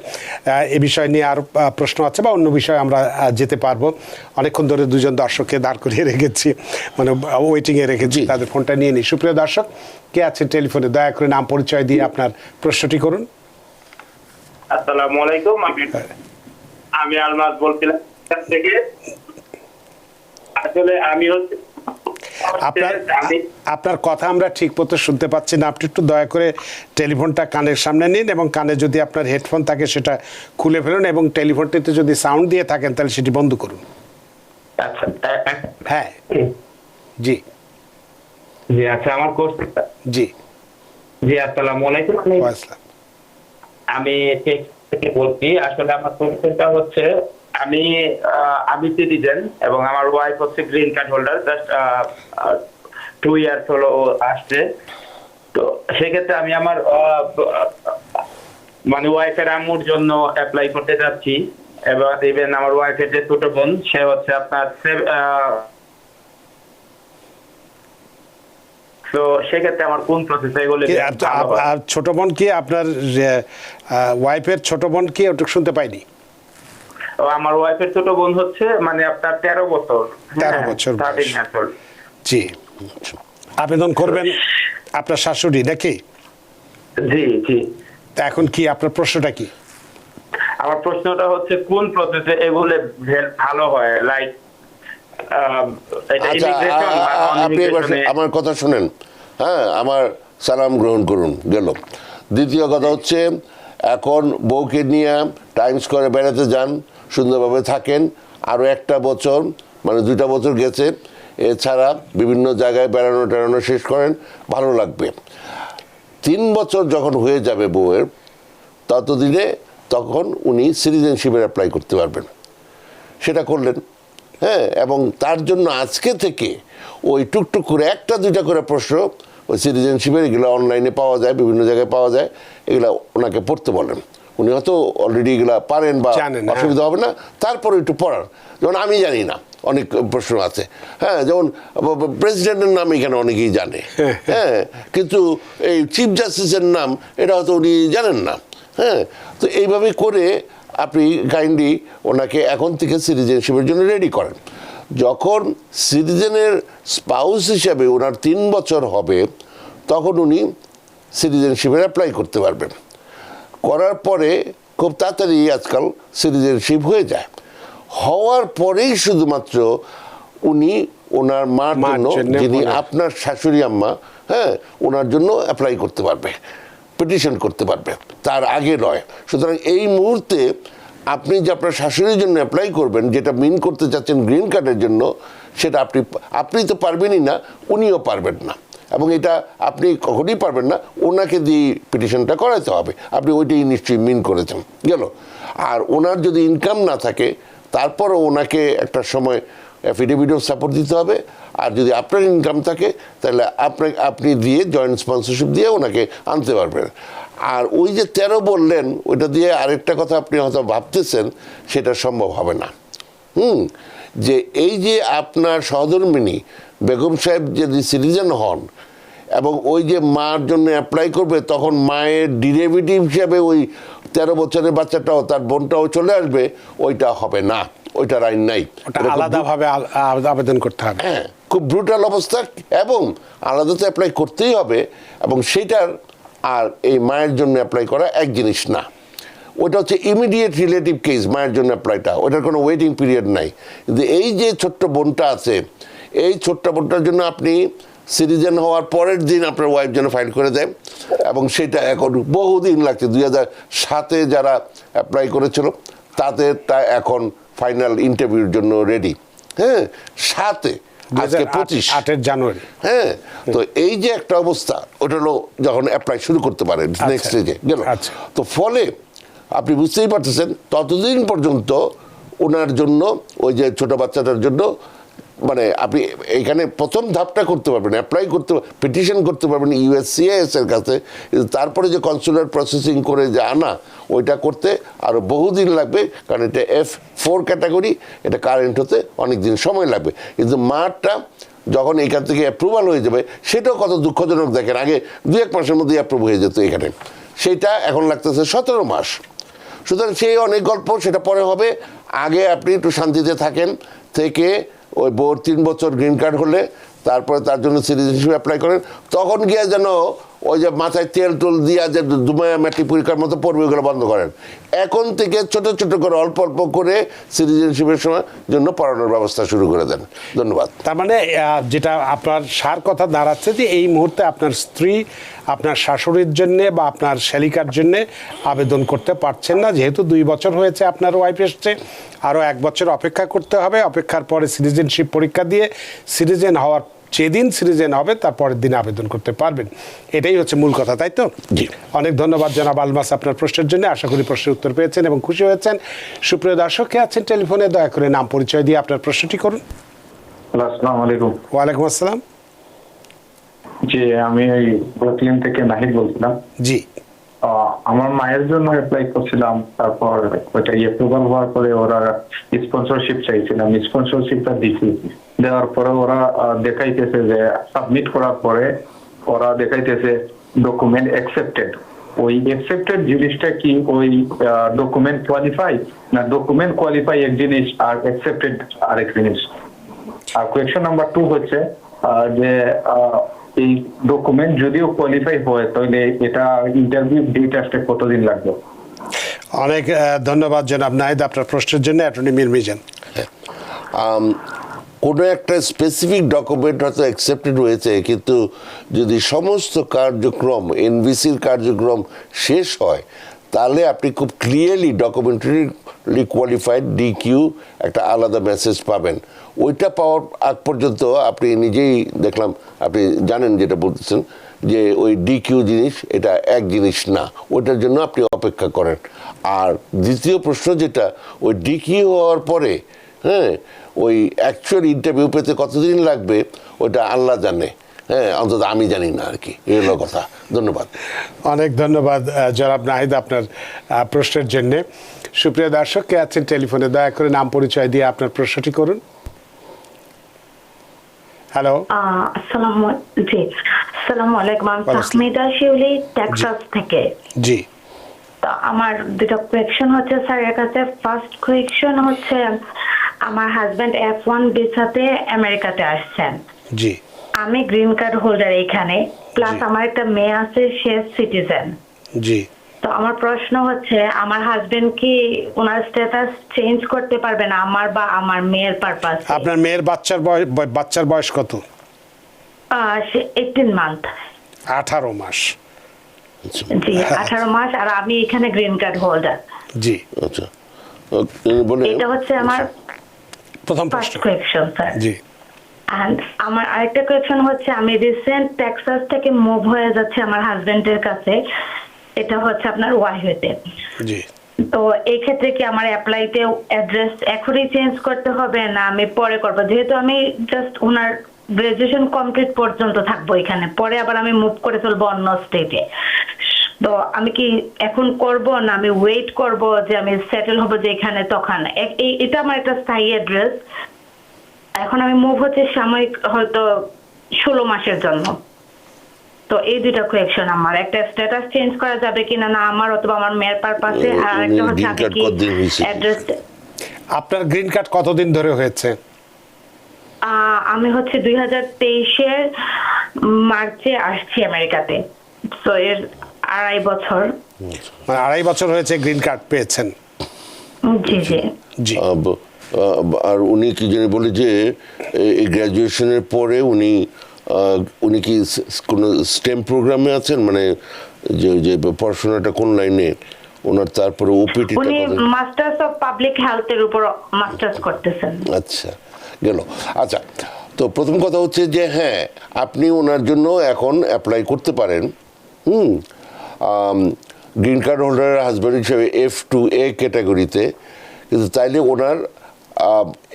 এ বিষয় নিয়ে আর প্রশ্ন আছে বা অন্য বিষয়ে আমরা যেতে পারবো। অনেকক্ষণ ধরে দুজন দর্শককে দাঁড় করিয়ে রেখেছি, মানে ওয়েটিংয়ে রেখেছি, তাদের ফোনটা নিয়ে নিই। সুপ্রিয় দর্শক, কে আছেন টেলিফোনে? দয়া করে নাম পরিচয় দিয়ে আপনার প্রশ্নটি করুন। আসসালামু আলাইকুম, আমি আলমাস বলছিলাম থেকে। আসলে আমি হচ্ছে আপনার কথা আমরা ঠিক মতো শুনতে পাচ্ছি না। আপনি একটু দয়া করে টেলিফোনটা কানের সামনে নিন এবং কানে যদি আপনার হেডফোন থাকে সেটা খুলে ফেলুন, এবং টেলিফোনটিতে যদি সাউন্ড দিয়ে থাকেন তাহলে সেটি বন্ধ করুন। আচ্ছা, হ্যাঁ, জি জি, আচ্ছা, আমার কোর্স। জি, জি, আসসালামু আলাইকুম। আমি থেকে বলছি। আসলে আমার কোশ্চেনটা হচ্ছে, আমি সিটিজেন এবং আমার ওয়াইফ হচ্ছে green card holder, just 2 years হলো আসছে। তো সেক্ষেত্রে আমি আমার মানে ওয়াইফের আম্মুর জন্য অ্যাপ্লাই করতে যাচ্ছি, এবার ইভেন আমার ওয়াইফের যে ছোট বোন, সে হচ্ছে আপনার তো সেক্ষেত্রে আমার কোন প্রসেস এগুলো? আর ছোট বোন কি আপনার ওয়াইফের ছোট বোন কি? ওটুকু শুনতে পাইনি। আমার ওয়াইফের ছোট বোন হচ্ছে মানে আপনার 13 বছর। 13 বছর 13 বছর। জি, আবেদন করবেন আপনার শাশুড়ি নাকি? জি জি। তা এখন কি আপনার প্রশ্নটা কি? আমার প্রশ্নটা হচ্ছে কোন প্রসেসে এগুলো ভালো হয়, লাইক আমার কথা শুনেন। হ্যাঁ, আমার সালাম গ্রহণ করুন গেল। দ্বিতীয় কথা হচ্ছে, এখন বউকে নিয়ে টাইম স্কোয়ারে বেড়াতে যান, সুন্দরভাবে থাকেন। আরও একটা বছর, মানে 2টা বছর গেছে, এছাড়া বিভিন্ন জায়গায় বেড়ানো টেড়ানো শেষ করেন, ভালো লাগবে। 3 বছর যখন হয়ে যাবে বউয়ের, তখন উনি সিটিজেনশিপের অ্যাপ্লাই করতে পারবেন। সেটা করলেন। হ্যাঁ, এবং তার জন্য আজকে থেকে ওই টুকটুক করে 1টা 2টা করে প্রশ্ন ওই সিটিজেনশিপের, এগুলো অনলাইনে পাওয়া যায়, বিভিন্ন জায়গায় পাওয়া যায়, এগুলো ওনাকে পড়তে বলেন। উনি হয়তো অলরেডি এগুলো পারেন বা অসুবিধা হবে না, তারপরে একটু পড়ার। যেমন আমি জানি না, অনেক প্রশ্ন আছে। হ্যাঁ, যেমন প্রেসিডেন্টের নাম এখানে অনেকেই জানে, হ্যাঁ, কিন্তু এই চিফ জাস্টিসের নাম এটা হয়তো উনি জানেন না। হ্যাঁ, তো এইভাবে করে আপনি কাইন্ডলি ওনাকে এখন থেকে সিটিজেনশিপের জন্য রেডি করেন। যখন সিটিজেনের স্পাউস হিসাবে ওনার 3 বছর হবে, তখন উনি সিটিজেনশিপের অ্যাপ্লাই করতে পারবেন। করার পরে খুব তাড়াতাড়ি আজকাল সিটিজেনশিপ হয়ে যায়। হওয়ার পরেই শুধুমাত্র উনি ওনার মার জন্য, যিনি আপনার শাশুড়ি আম্মা, হ্যাঁ, ওনার জন্য অ্যাপ্লাই করতে পারবে, পিটিশন করতে পারবে, তার আগে নয়। সুতরাং এই মুহূর্তে আপনি যে আপনার শাশুড়ির জন্য অ্যাপ্লাই করবেন, যেটা মিন করতে চাচ্ছেন গ্রিন কার্ডের জন্য, সেটা আপনি তো পারবেনই না, উনিও পারবেন না। এবং এটা আপনি কখনই পারবেন না, ওনাকে দিয়ে পিটিশনটা করাতে হবে। আপনি ওইটাই নিশ্চয়ই মিন করেছেন গেল। আর ওনার যদি ইনকাম না থাকে, তারপরও ওনাকে একটা সময় অ্যাফিডেভিটও সাপোর্ট দিতে হবে। আর যদি আপনার ইনকাম থাকে, তাহলে আপনি দিয়ে জয়েন্ট স্পন্সরশিপ দিয়ে ওনাকে আনতে পারবেন। আর ওই যে 13 বললেন, ওইটা দিয়ে আরেকটা কথা আপনি হয়তো ভাবতেছেন, সেটা সম্ভব হবে না। যে এই যে আপনার সহধর্মিণী বেগম সাহেব যদি সিটিজেন হন এবং ওই যে মার জন্য অ্যাপ্লাই করবে, তখন মায়ের ডিরেভেটিভ হিসাবে ওই 13 বছরের বাচ্চাটাও, তার বোনটাও চলে আসবে, ওইটা হবে না, ওইটার আইন নাই, আলাদাভাবে আবেদন করতে হবে। হ্যাঁ, খুব ব্রুটাল অবস্থা, এবং আলাদা তো অ্যাপ্লাই করতেই হবে। এবং সেইটার আর এই মায়ের জন্য অ্যাপ্লাই করা এক জিনিস না। ওটা হচ্ছে ইমিডিয়েট রিলেটিভ কেস, মায়ের জন্য অ্যাপ্লাইটা, ওটার কোনো ওয়েটিং পিরিয়ড নাই। কিন্তু এই যে ছোট্ট বোনটা আছে, এই ছোট্ট বোনটার জন্য আপনি সিটিজেন হওয়ার পরের দিন আপনার ওয়াইফ যেন ফাইল করে দেয়, এবং সেটা এখন বহুদিন লাগছে। 2007-এ যারা অ্যাপ্লাই করেছিল তাদেরটা এখন ফাইনাল ইন্টারভিউর জন্য রেডি। হ্যাঁ, 7-এ আজকে 25 8 জানুয়ারি। হ্যাঁ, তো এই যে একটা অবস্থা, ওটা হলো যখন অ্যাপ্লাই শুরু করতে পারে নেক্সট স্টেজে গেল। তো ফলে আপনি বুঝতেই পারতেছেন ততদিন পর্যন্ত ওনার জন্য ওই যে ছোট বাচ্চাটার জন্য মানে আপনি এখানে প্রথম ধাপটা করতে পারবেন, অ্যাপ্লাই করতে, পিটিশন করতে পারবেন ইউএসসিআইএস এর কাছে, কিন্তু তারপরে যে কনসুলার প্রসেসিং করে যে আনা, ওইটা করতে আরও বহুদিন লাগবে, কারণ এটা F4 ক্যাটাগরি, এটা কারেন্ট হতে অনেক দিন সময় লাগবে। কিন্তু মাঠটা যখন এখান থেকে অ্যাপ্রুভাল হয়ে যাবে, সেটাও কত দুঃখজনক দেখেন, আগে 2-1 মাসের মধ্যে অ্যাপ্রুভ হয়ে যেত এখানে, সেটা এখন লাগতেছে 17 মাস। সুতরাং সেই অনেক গল্প, সেটা পরে হবে। আগে আপনি একটু শান্তিতে থাকেন, থেকে ওই 3 বছর গ্রিন কার্ড হলে তারপরে তার জন্য সিটিজেনশিপ অ্যাপ্লাই করেন, তখন গিয়ে যেন ওই যে মাথায় তেল টোল দিয়া যে দুমায়া ম্যাট্রিক পরীক্ষার মতো পড়বে, ওগুলো বন্ধ করেন। এখন থেকে ছোট ছোট করে অল্প অল্প করে সিটিজেনশিপের সময় জন্য পড়ানোর ব্যবস্থা শুরু করে দেন। ধন্যবাদ। তার মানে যেটা আপনার সার কথা দাঁড়াচ্ছে যে এই মুহূর্তে আপনার স্ত্রী আপনার শাশুড়ির জন্যে বা আপনার শ্যালিকার জন্যে আবেদন করতে পারছেন না, যেহেতু 2 বছর হয়েছে আপনার ওয়াইফ এসছে, আরও 1 বছর অপেক্ষা করতে হবে। অপেক্ষার পরে সিটিজেনশিপ পরীক্ষা দিয়ে সিটিজেন হওয়ার যেদিন সিটিজেন হবে তার পরের দিন আবেদন করতে পারবেন। এটাই হচ্ছে মূল কথা, তাই তো? জি। অনেক ধন্যবাদ জনাব আলমাস আপনার প্রশ্নের জন্য। আশা করি প্রশ্নের উত্তর পেয়েছেন এবং খুশি হয়েছেন। সুপ্রিয় দর্শক, কে আছেন টেলিফোনে, দয়া করে নাম পরিচয় দিয়ে আপনার প্রশ্নটি করুন। আসসালামু আলাইকুম। ওয়ালাইকুম আসসালাম। জি, আমি এই ব্রুকলিন থেকে নাহিদ বলছিলাম। জি। আমার মায়ের জন্য অ্যাপ্লাই করছিলাম, তারপর ওইটা অ্যাপ্রুভাল হওয়ার পরে ওরা স্পন্সরশিপ চাইছিলাম, স্পন্সরশিপটা দিচ্ছি। দেওয়ার পরে ওরা দেখাইতেছে যে সাবমিট করার পরে ওরা দেখাইতেছে ডকুমেন্ট অ্যাকসেপ্টেড। ওই অ্যাকসেপ্টেড জিনিসটা কি ওই ডকুমেন্ট কোয়ালিফাই, না ডকুমেন্ট কোয়ালিফাই এক জিনিস আর অ্যাকসেপ্টেড আরেক জিনিস? আর কোয়েশ্চন নাম্বার 2 হচ্ছে যে এই ডকুমেন্ট যদিও কোয়ালিফাই হয় তাহলে এটা ইন্টারভিউ ডেট আসতে কতদিন লাগবে? অনেক ধন্যবাদ জনাব নাহিদ আপনার প্রশ্নের জন্য। অ্যাটর্নি মীর মিজান। কোনো একটা স্পেসিফিক ডকুমেন্ট হয়তো অ্যাকসেপ্টেড হয়েছে, কিন্তু যদি সমস্ত কার্যক্রম এনভিসির কার্যক্রম শেষ হয়, তাহলে আপনি খুব ক্লিয়ারলি ডকুমেন্টারি কোয়ালিফাইড ডিকিউ একটা আলাদা মেসেজ পাবেন। ওইটা পাওয়ার আগ পর্যন্ত আপনি নিজেই দেখলাম, আপনি জানেন যেটা বলতেছেন যে ওই ডিকিউ জিনিস এটা এক জিনিস না, ওইটার জন্য আপনি অপেক্ষা করেন। আর দ্বিতীয় প্রশ্ন যেটা, ওই ডিকিউ হওয়ার পরে হ্যাঁ ওই অ্যাকচুয়াল ইন্টারভিউ পেতে কতদিন লাগবে ওটা আল্লাহ জানে, হ্যাঁ অন্তত আমি জানি না আর কি, এই হলো কথা। ধন্যবাদ। অনেক ধন্যবাদ জনাব নাহিদ আপনার প্রশ্নের জন্যে। সুপ্রিয় দর্শক, কে আছেন টেলিফোনে, দয়া করে নাম পরিচয় দিয়ে আপনার প্রশ্নটি করুন। হ্যালো। আসসালামু আলাইকুম। আমি তাহমিদা শিউলি, টেক্সাস থেকে। জি। তো আমার দুটো কোয়েকশন হচ্ছে স্যারের কাছে। ফার্স্ট কোয়েকশন হচ্ছে আমার হাজবেন্ড F1 ভিসাতে আমেরিকাতে আসছেন। জি। আমি গ্রিন কার্ড হোল্ডার এখানে, প্লাস আমার একটা মেয়ে আছে, সে সিটিজেন। জি। তো আমার প্রশ্ন হচ্ছে আমার হাজবেন্ড কি ওনার স্ট্যাটাস চেঞ্জ করতে পারবে না আমার বা আমার মেয়ের পারপাস? আপনার মেয়ের বাচ্চার বয়স কত? সে 18 মান্থ। 18 মাস। জি, 18 মাস। আর আমি এখানে গ্রিন কার্ড হোল্ডার। জি। আচ্ছা, এটা হচ্ছে আমার প্রথম ফার্স্ট কোয়েকশন স্যার। জি। এন্ড আমার আরেকটা কোয়েকশন হচ্ছে আমি রিসেন্ট টেক্সাস থেকে মুভ হয়ে যাচ্ছে আমার হাজবেন্ডের কাছে, এটা হচ্ছে আপনার ওয়াহিতে। জি। তো এই ক্ষেত্রে কি আমার অ্যাপ্লাইতে অ্যাড্রেস এখনই চেঞ্জ করতে হবে না আমি পরে করব? যেহেতু আমি জাস্ট ওনার গ্রাজুয়েশন কমপ্লিট পর্যন্ত থাকবো এখানে, পরে আবার আমি মুভ করে চলবো অন্য স্টেটে। তো আমি কি এখন করব না আমি ওয়েট করব যে আমি সেটেল হব যে এখানে তখন? এটা আমার একটা স্থায়ী অ্যাড্রেস। এখন আমি মুভ হচ্ছে সাময়িক হয়তো 16 মাসের জন্য। তো এই দুইটা কোয়েকশন আমার, একটা স্ট্যাটাস চেঞ্জ করা যাবে কিনা না আমার অথবা আমার মেয়ের পারপাসে, আর একটা হচ্ছে আমি কি অ্যাড্রেস। আপনার গ্রিন কার্ড কতদিন ধরে হয়েছে? আমি হচ্ছে 2023-এর মার্চে আসছি আমেরিকাতে। তো এর 2.5 বছর। মানে 2.5 বছর হয়েছে গ্রিন কার্ড পেয়েছেন? জি জি জি। আর উনি কি জানি বলে যে এই গ্র্যাজুয়েশনের পরে উনি কি কোনো স্টেম প্রোগ্রামে আছেন, মানে যে পড়াশোনাটা কোন লাইনে ওনার? তারপরে ওপিটি উনি মাস্টার্স অফ পাবলিক হেলথের উপর মাস্টার্স করতেছেন। আচ্ছা, গেল। আচ্ছা, তো প্রথম কথা হচ্ছে যে হ্যাঁ, আপনি ওনার জন্য এখন অ্যাপ্লাই করতে পারেন গ্রিন কার্ড হোল্ডারের হাজব্যান্ড হিসেবে F2A ক্যাটাগরিতে, কিন্তু তাইলে ওনার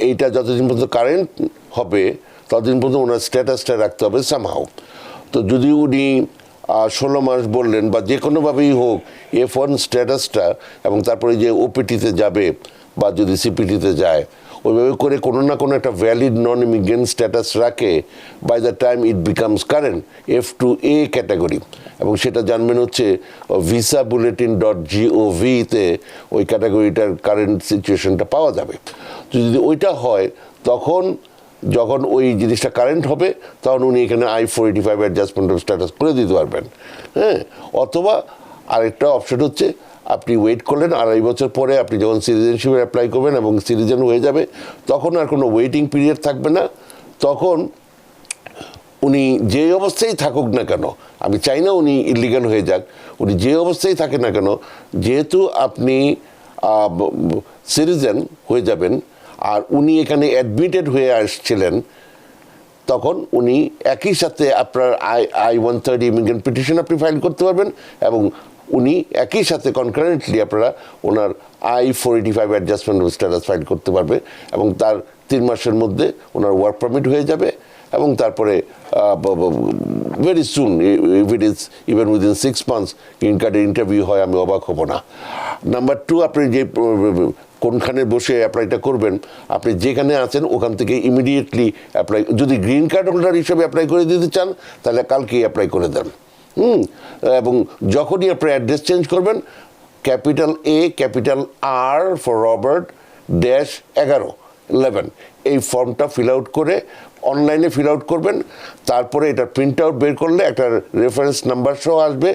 এইটা যতদিন পর্যন্ত কারেন্ট হবে ততদিন পর্যন্ত ওনার স্ট্যাটাসটা রাখতে হবে সামহাও। তো যদি উনি 16 মাস বললেন বা যে কোনোভাবেই হোক F1 স্ট্যাটাসটা, এবং তারপরে যে ওপিটিতে যাবে বা যদি সিপিটিতে যায়, ওইভাবে করে কোনো না কোনো একটা ভ্যালিড নন ইমিগ্রেন্ট স্ট্যাটাস রাখে, by the time it becomes current F2A category, এবং সেটা জানবেন হচ্ছে visabulletin.gov-তে ওই ক্যাটাগরিটার কারেন্ট সিচুয়েশনটা পাওয়া যাবে। তো যদি ওইটা হয়, তখন যখন ওই জিনিসটা কারেন্ট হবে তখন উনি এখানে I-485 অ্যাডজাস্টমেন্ট অফ স্ট্যাটাস করে দিতে পারবেন। হ্যাঁ, অথবা আরেকটা অপশন হচ্ছে আপনি ওয়েট করলেন, 2.5 বছর পরে আপনি যখন সিটিজেনশিপে অ্যাপ্লাই করবেন এবং সিটিজেন হয়ে যাবে, তখন আর কোনো ওয়েটিং পিরিয়ড থাকবে না। তখন উনি যে অবস্থায় থাকুক না কেন, আমি চাই না উনি ইলিগাল হয়ে যাক, উনি যে অবস্থায় থাকেন না কেন, যেহেতু আপনি সিটিজেন হয়ে যাবেন আর উনি এখানে অ্যাডমিটেড হয়ে আসছিলেন, তখন উনি একই সাথে আপনার I-130 ইমিগ্রেন্ট পিটিশন আপনি ফাইল করতে পারবেন, এবং উনি একই সাথে কনকারেন্টলি আপনারা ওনার I-485 adjustment of status file করতে পারবে, এবং তার 3 মাসের মধ্যে ওনার ওয়ার্ক পারমিট হয়ে যাবে। এবং তারপরে very soon, if it is even within 6 months green কার্ডের ইন্টারভিউ হয়, আমি অবাক হব না। নাম্বার 2, আপনি যে কোনখানে বসে অ্যাপ্লাইটা করবেন, আপনি যেখানে আছেন ওখান থেকে ইমিডিয়েটলি অ্যাপ্লাই, যদি গ্রিন কার্ড হোল্ডার হিসেবে অ্যাপ্লাই করে দিতে চান তাহলে কালকেই অ্যাপ্লাই করে দেন। এবং যখনই আপনি অ্যাড্রেস চেঞ্জ করবেন, capital A, capital R for Robert -11 এই ফর্মটা ফিল আউট করে অনলাইনে ফিল আউট করবেন। তারপরে এটা প্রিন্ট আউট বের করলে একটা রেফারেন্স নাম্বার সহ আসবে,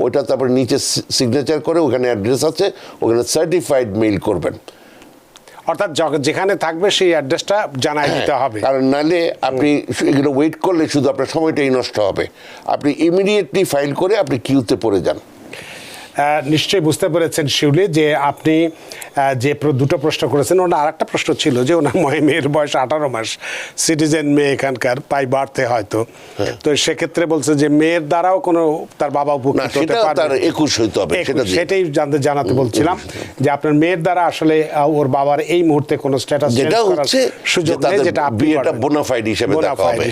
ওইটা তারপরে নিচে সিগনেচার করে ওখানে অ্যাড্রেস আছে, ওখানে সার্টিফাইড মেইল করবেন। অর্থাৎ যেখানে থাকবে সেই অ্যাড্রেসটা জানাই দিতে হবে, কারণ নাহলে আপনি এগুলো ওয়েট করলে শুধু আপনার সময়টাই নষ্ট হবে। আপনি ইমিডিয়েটলি ফাইল করে আপনি কিউতে পড়ে যান। নিশ্চয়ই বুঝতে পেরেছেন শিউলি যে আপনি যে দুটো প্রশ্ন করেছেন, ওনার আরেকটা প্রশ্ন ছিল যে ওনার মেয়ের বয়স 18 মাস, সিটিজেন মেয়ে এখানকার পাই বাড়তে হয়তো, তো সেক্ষেত্রে বলছে যে মেয়ের দ্বারাও কোনো তার বাবা উপকৃত হতে পারবে, তার 21 হইতে হবে, সেটাই জানাতে বলছিলাম যে আপনার মেয়ের দ্বারা আসলে ওর বাবার এই মুহূর্তে কোনো স্ট্যাটাস যেটা হচ্ছে সুযোগ নেই, যেটা আপনি বিয়েটা বোনাফাইড হিসেবে দেখা হবে,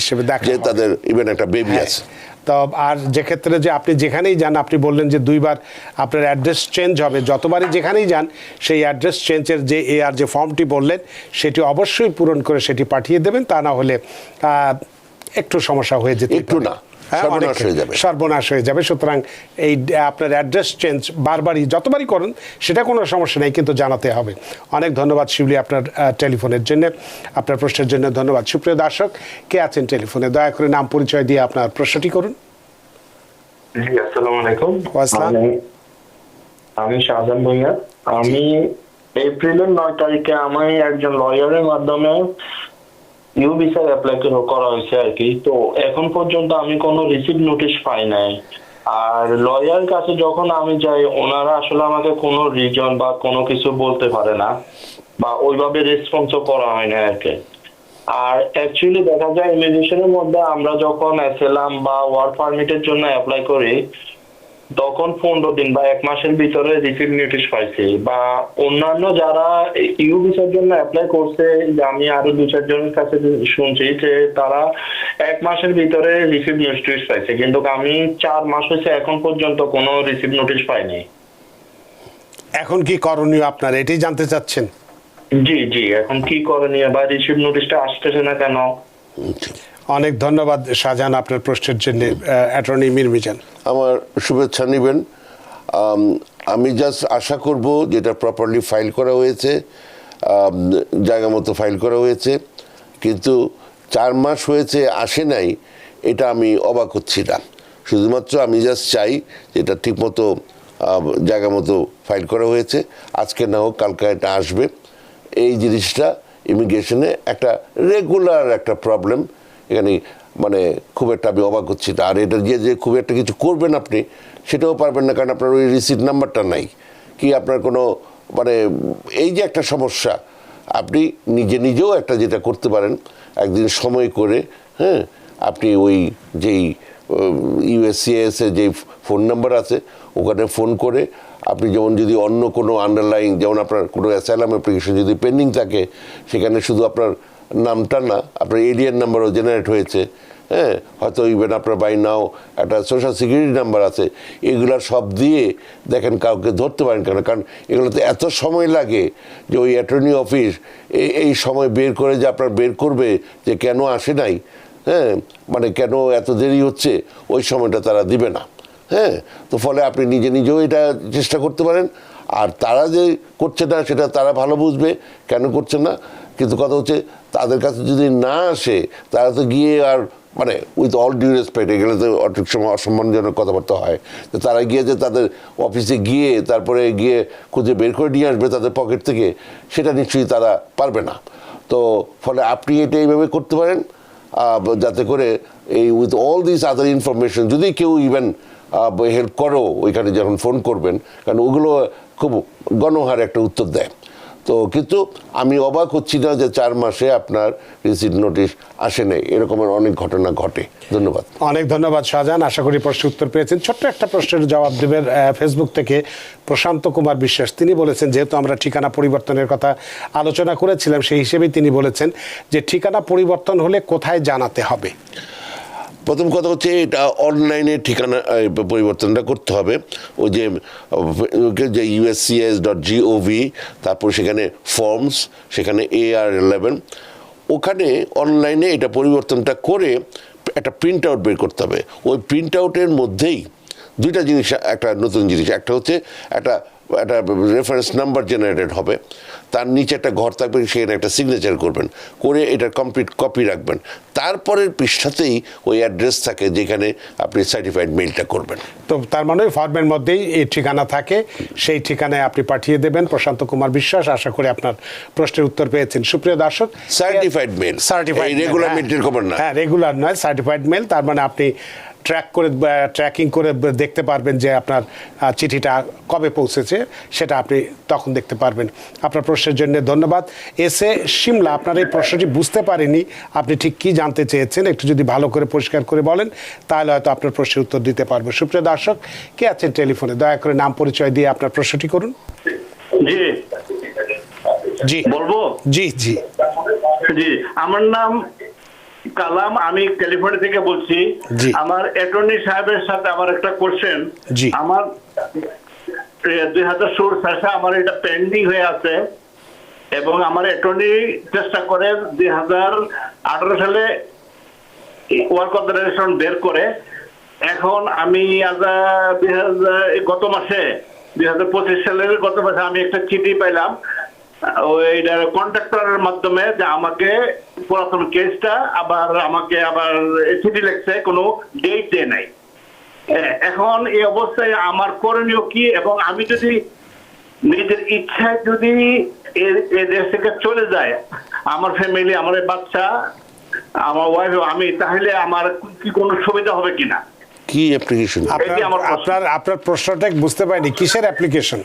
যে তাদের ইভেন একটা বেবি আছে। তো আর যে ক্ষেত্রে যে আপনি যেখানেই যান, আপনি বললেন যে 2 বার আপনার অ্যাড্রেস চেঞ্জ হবে, যতবারই যেখানেই যান সেই অ্যাড্রেস চেঞ্জের যে যে ফর্মটি বললেন সেটি অবশ্যই পূরণ করে সেটি পাঠিয়ে দেবেন, তা না হলে একটু সমস্যা হয়ে যেতে একটু না সর্বনাশ হয়ে যাবে, সর্বনাশ হয়ে যাবে। সুতরাং এই আপনার অ্যাড্রেস চেঞ্জ বারবারই যতবারই করেন সেটা কোনো সমস্যা নেই, কিন্তু জানাতে হবে। অনেক ধন্যবাদ শিউলি আপনার টেলিফোনের জন্য, আপনার প্রশ্নের জন্য ধন্যবাদ। সুপ্রিয় দর্শক, কে আছেন টেলিফোনে, দয়া করে নাম পরিচয় দিয়ে আপনার প্রশ্নটি করুন। জি, আসসালামু আলাইকুম। ওয়াসসালাম। আমি শাহজাহান ভুঁইয়া। আমি এপ্রিলের 9 তারিখে আমি একজন লয়ারের মাধ্যমে ইউ ভিসার অ্যাপ্লাই করা হয়েছে আর কি। তো এখন পর্যন্ত আমি কোনো রিসিভ নোটিশ পাই নাই। আর লয়ার কাছে যখন আমি যাই, ওনারা আসলে আমাকে কোনো রিজন বা কোনো কিছু বলতে পারে না, বা ওইভাবে রেসপন্সও করা হয় না আর কি। আর অ্যাকচুয়ালি দেখা যায় ইমিগ্রেশনের মধ্যে আমরা যখন অ্যাসাইলাম বা ওয়ার্ক পারমিটের জন্য অ্যাপ্লাই করি, তখন 15 দিন বা 1 মাসের ভিতরে রিসিভ নোটিশ পাইছি। বা অন্যান্য যারা ইউ ভিসার জন্য অ্যাপ্লাই করছে, আমি আরো 2-4 জনের কাছে শুনছি যে তারা 1 মাসের ভিতরে রিসিভ নোটিশ পাইছে, কিন্তু আমি 4 মাস হয়েছে এখন পর্যন্ত কোনো রিসিভ নোটিশ পাইনি। এখন কি করণীয় আপনার, এটাই জানতে চাচ্ছেন? জি জি, এখন কি করণীয় বা রিসিভ নোটিশটা আসতেছে না কেন? অনেক ধন্যবাদ শাহজাহান আপনার প্রশ্নের জন্য। অ্যাটর্নি মীর মিজান, আমার শুভেচ্ছা নেবেন। আমি জাস্ট আশা করব যেটা প্রপারলি ফাইল করা হয়েছে, জায়গা মতো ফাইল করা হয়েছে, কিন্তু 4 মাস হয়েছে আসে নাই, এটা আমি অবাক হচ্ছি না। শুধুমাত্র আমি জাস্ট চাই যেটা ঠিকমতো জায়গা মতো ফাইল করা হয়েছে, আজকে না হোক কালকে এটা আসবে। এই জিনিসটা ইমিগ্রেশনে একটা রেগুলার একটা প্রবলেম, এখানে মানে খুব একটা আমি অবাক হচ্ছি না। আর এটা যে খুব একটা কিছু করবেন আপনি সেটাও পারবেন না, কারণ আপনার ওই রিসিট নাম্বারটা নাই, কি আপনার কোনো মানে এই যে একটা সমস্যা। আপনি নিজেও একটা যেটা করতে পারেন একদিন সময় করে, হ্যাঁ, আপনি ওই যেই ইউএসসিএস এর যে ফোন নাম্বার আছে ওখানে ফোন করে আপনি যেমন যদি অন্য কোনো আন্ডারলাইং, যেমন আপনার কোনো অ্যাসাইলাম অ্যাপ্লিকেশন যদি পেন্ডিং থাকে, সেখানে শুধু আপনার নামটা না, আপনার এরিয়ার নাম্বারও জেনারেট হয়েছে, হ্যাঁ, হয়তো ইভেন আপনার বাই নাও একটা সোশ্যাল সিকিউরিটি নাম্বার আছে, এগুলা সব দিয়ে দেখেন কাউকে ধরতে পারেন কেন, কারণ এগুলোতে এত সময় লাগে যে ওই অ্যাটর্নি অফিস এই সময় বের করে যে আপনার বের করবে যে কেন আসে নাই, হ্যাঁ, মানে কেন এত দেরি হচ্ছে, ওই সময়টা তারা দিবে না, হ্যাঁ। তো ফলে আপনি নিজে নিজেও এটা চেষ্টা করতে পারেন, আর তারা যে করছে না সেটা তারা ভালো বুঝবে কেন করছে না, কিন্তু কথা হচ্ছে তাদের কাছে যদি না আসে তারা তো গিয়ে আর মানে উইথ অল ডিউ রেসপেক্ট, এগুলো তো অনেক সময় অসম্মানজনক কথাবার্তা হয়, তো তারা গিয়ে যে তাদের অফিসে গিয়ে তারপরে গিয়ে খুঁজে বের করে নিয়ে আসবে তাদের পকেট থেকে, সেটা নিশ্চয়ই তারা পারবে না। তো ফলে আপনি এটা এইভাবে করতে পারেন যাতে করে এই with all this other information, যদি কেউ ইভেন হেল্প করো ওইখানে যখন ফোন করবেন, কারণ ওগুলো খুব গণহারে একটা উত্তর দেয়। তো কিন্তু আমি অবাক হচ্ছি না যে 4 মাসে আপনার রিসিট নোটিশ আসে নাই, এরকমের অনেক ঘটনা ঘটে। ধন্যবাদ। অনেক ধন্যবাদ শাহজাহান, আশা করি প্রশ্নের উত্তর পেয়েছেন। ছোট্ট একটা প্রশ্নের জবাব দেবেন ফেসবুক থেকে প্রশান্ত কুমার বিশ্বাস। তিনি বলেছেন, যেহেতু আমরা ঠিকানা পরিবর্তনের কথা আলোচনা করেছিলাম, সেই হিসেবেই তিনি বলেছেন যে ঠিকানা পরিবর্তন হলে কোথায় জানাতে হবে? প্রথম কথা হচ্ছে এটা অনলাইনে ঠিকানা পরিবর্তনটা করতে হবে, ওই যে uscis.gov, তারপর সেখানে ফর্মস, সেখানে AR11, ওখানে অনলাইনে এটা পরিবর্তনটা করে একটা প্রিন্ট আউট বের করতে হবে। ওই প্রিন্ট আউটের মধ্যেই দুইটা জিনিস, একটা নতুন জিনিস, একটা হচ্ছে একটা রেফারেন্স নাম্বার জেনারেটেড হবে, তার নিচে একটা ঘর থাকবে, সেখানে একটা সিগনেচার করবেন, করে এটার কমপ্লিট কপি রাখবেন। তারপরের পৃষ্ঠাতেই ওই অ্যাড্রেস থাকে যেখানে আপনি সার্টিফাইড মেইলটা করবেন। তো তার মানে ফর্মের মধ্যেই এই ঠিকানা থাকে, সেই ঠিকানায় আপনি পাঠিয়ে দেবেন। প্রশান্ত কুমার বিশ্বাস, আশা করি আপনার প্রশ্নের উত্তর পেয়েছেন। সুপ্রিয় দর্শক, সার্টিফাইড মেইল, সার্টিফাইড রেগুলার মেইলের খবর না, হ্যাঁ রেগুলার নয়, সার্টিফাইড মেইল। তার মানে আপনি ট্র্যাকিং করে দেখতে পারবেন যে আপনার চিঠিটা কবে পৌঁছেছে, সেটা আপনি তখন দেখতে পারবেন। আপনার প্রশ্নের জন্য ধন্যবাদ। এসে শিমলা, আপনার এই প্রশ্নটি বুঝতে পারিনি, আপনি ঠিক কি জানতে চেয়েছেন, একটু যদি ভালো করে পরিষ্কার করে বলেন তাহলে হয়তো আপনার প্রশ্নের উত্তর দিতে পারবো। সুপ্রিয় দর্শক, কে আছেন টেলিফোনে? দয়া করে নাম পরিচয় দিয়ে আপনার প্রশ্নটি করুন। জি জি বলবো। জি জি জি, আমার নাম কালাম, আমি ক্যালিফোর্নিয়া থেকে বলছি। জি। আমার অ্যাটর্নি সাহেবের সাথে আমার একটা কোশ্চেন। জি। আমার 2016 সালে আমার এটা পেন্ডিং হয়ে আছে, এবং আমার অ্যাটর্নি চেষ্টা করে 2018 সালে ওয়ার্ক অথরাইজেশন বের করে। এখন আমি গত মাসে 2025 সালের গত মাসে আমি একটা চিঠি পাইলাম ওইটা কন্ট্রাক্টরের মাধ্যমে, যে আমাকে পুরাতন কেসটা আবার চিঠি লিখছে, কোনো ডেট দেয় নাই। এখন এই অবস্থায় আমার করণীয় কি? এবং আমি যদি নিজের ইচ্ছায় যদি এই দেশ থেকে চলে যায়, আমার ফ্যামিলি, আমার বাচ্চা, আমার ওয়াইফ, আমি, তাহলে আমার কি কোনো সুবিধা হবে কিনা? কি অ্যাপ্লিকেশন? আপনার প্রশ্নটা বুঝতে পারিনি, কিসের অ্যাপ্লিকেশন?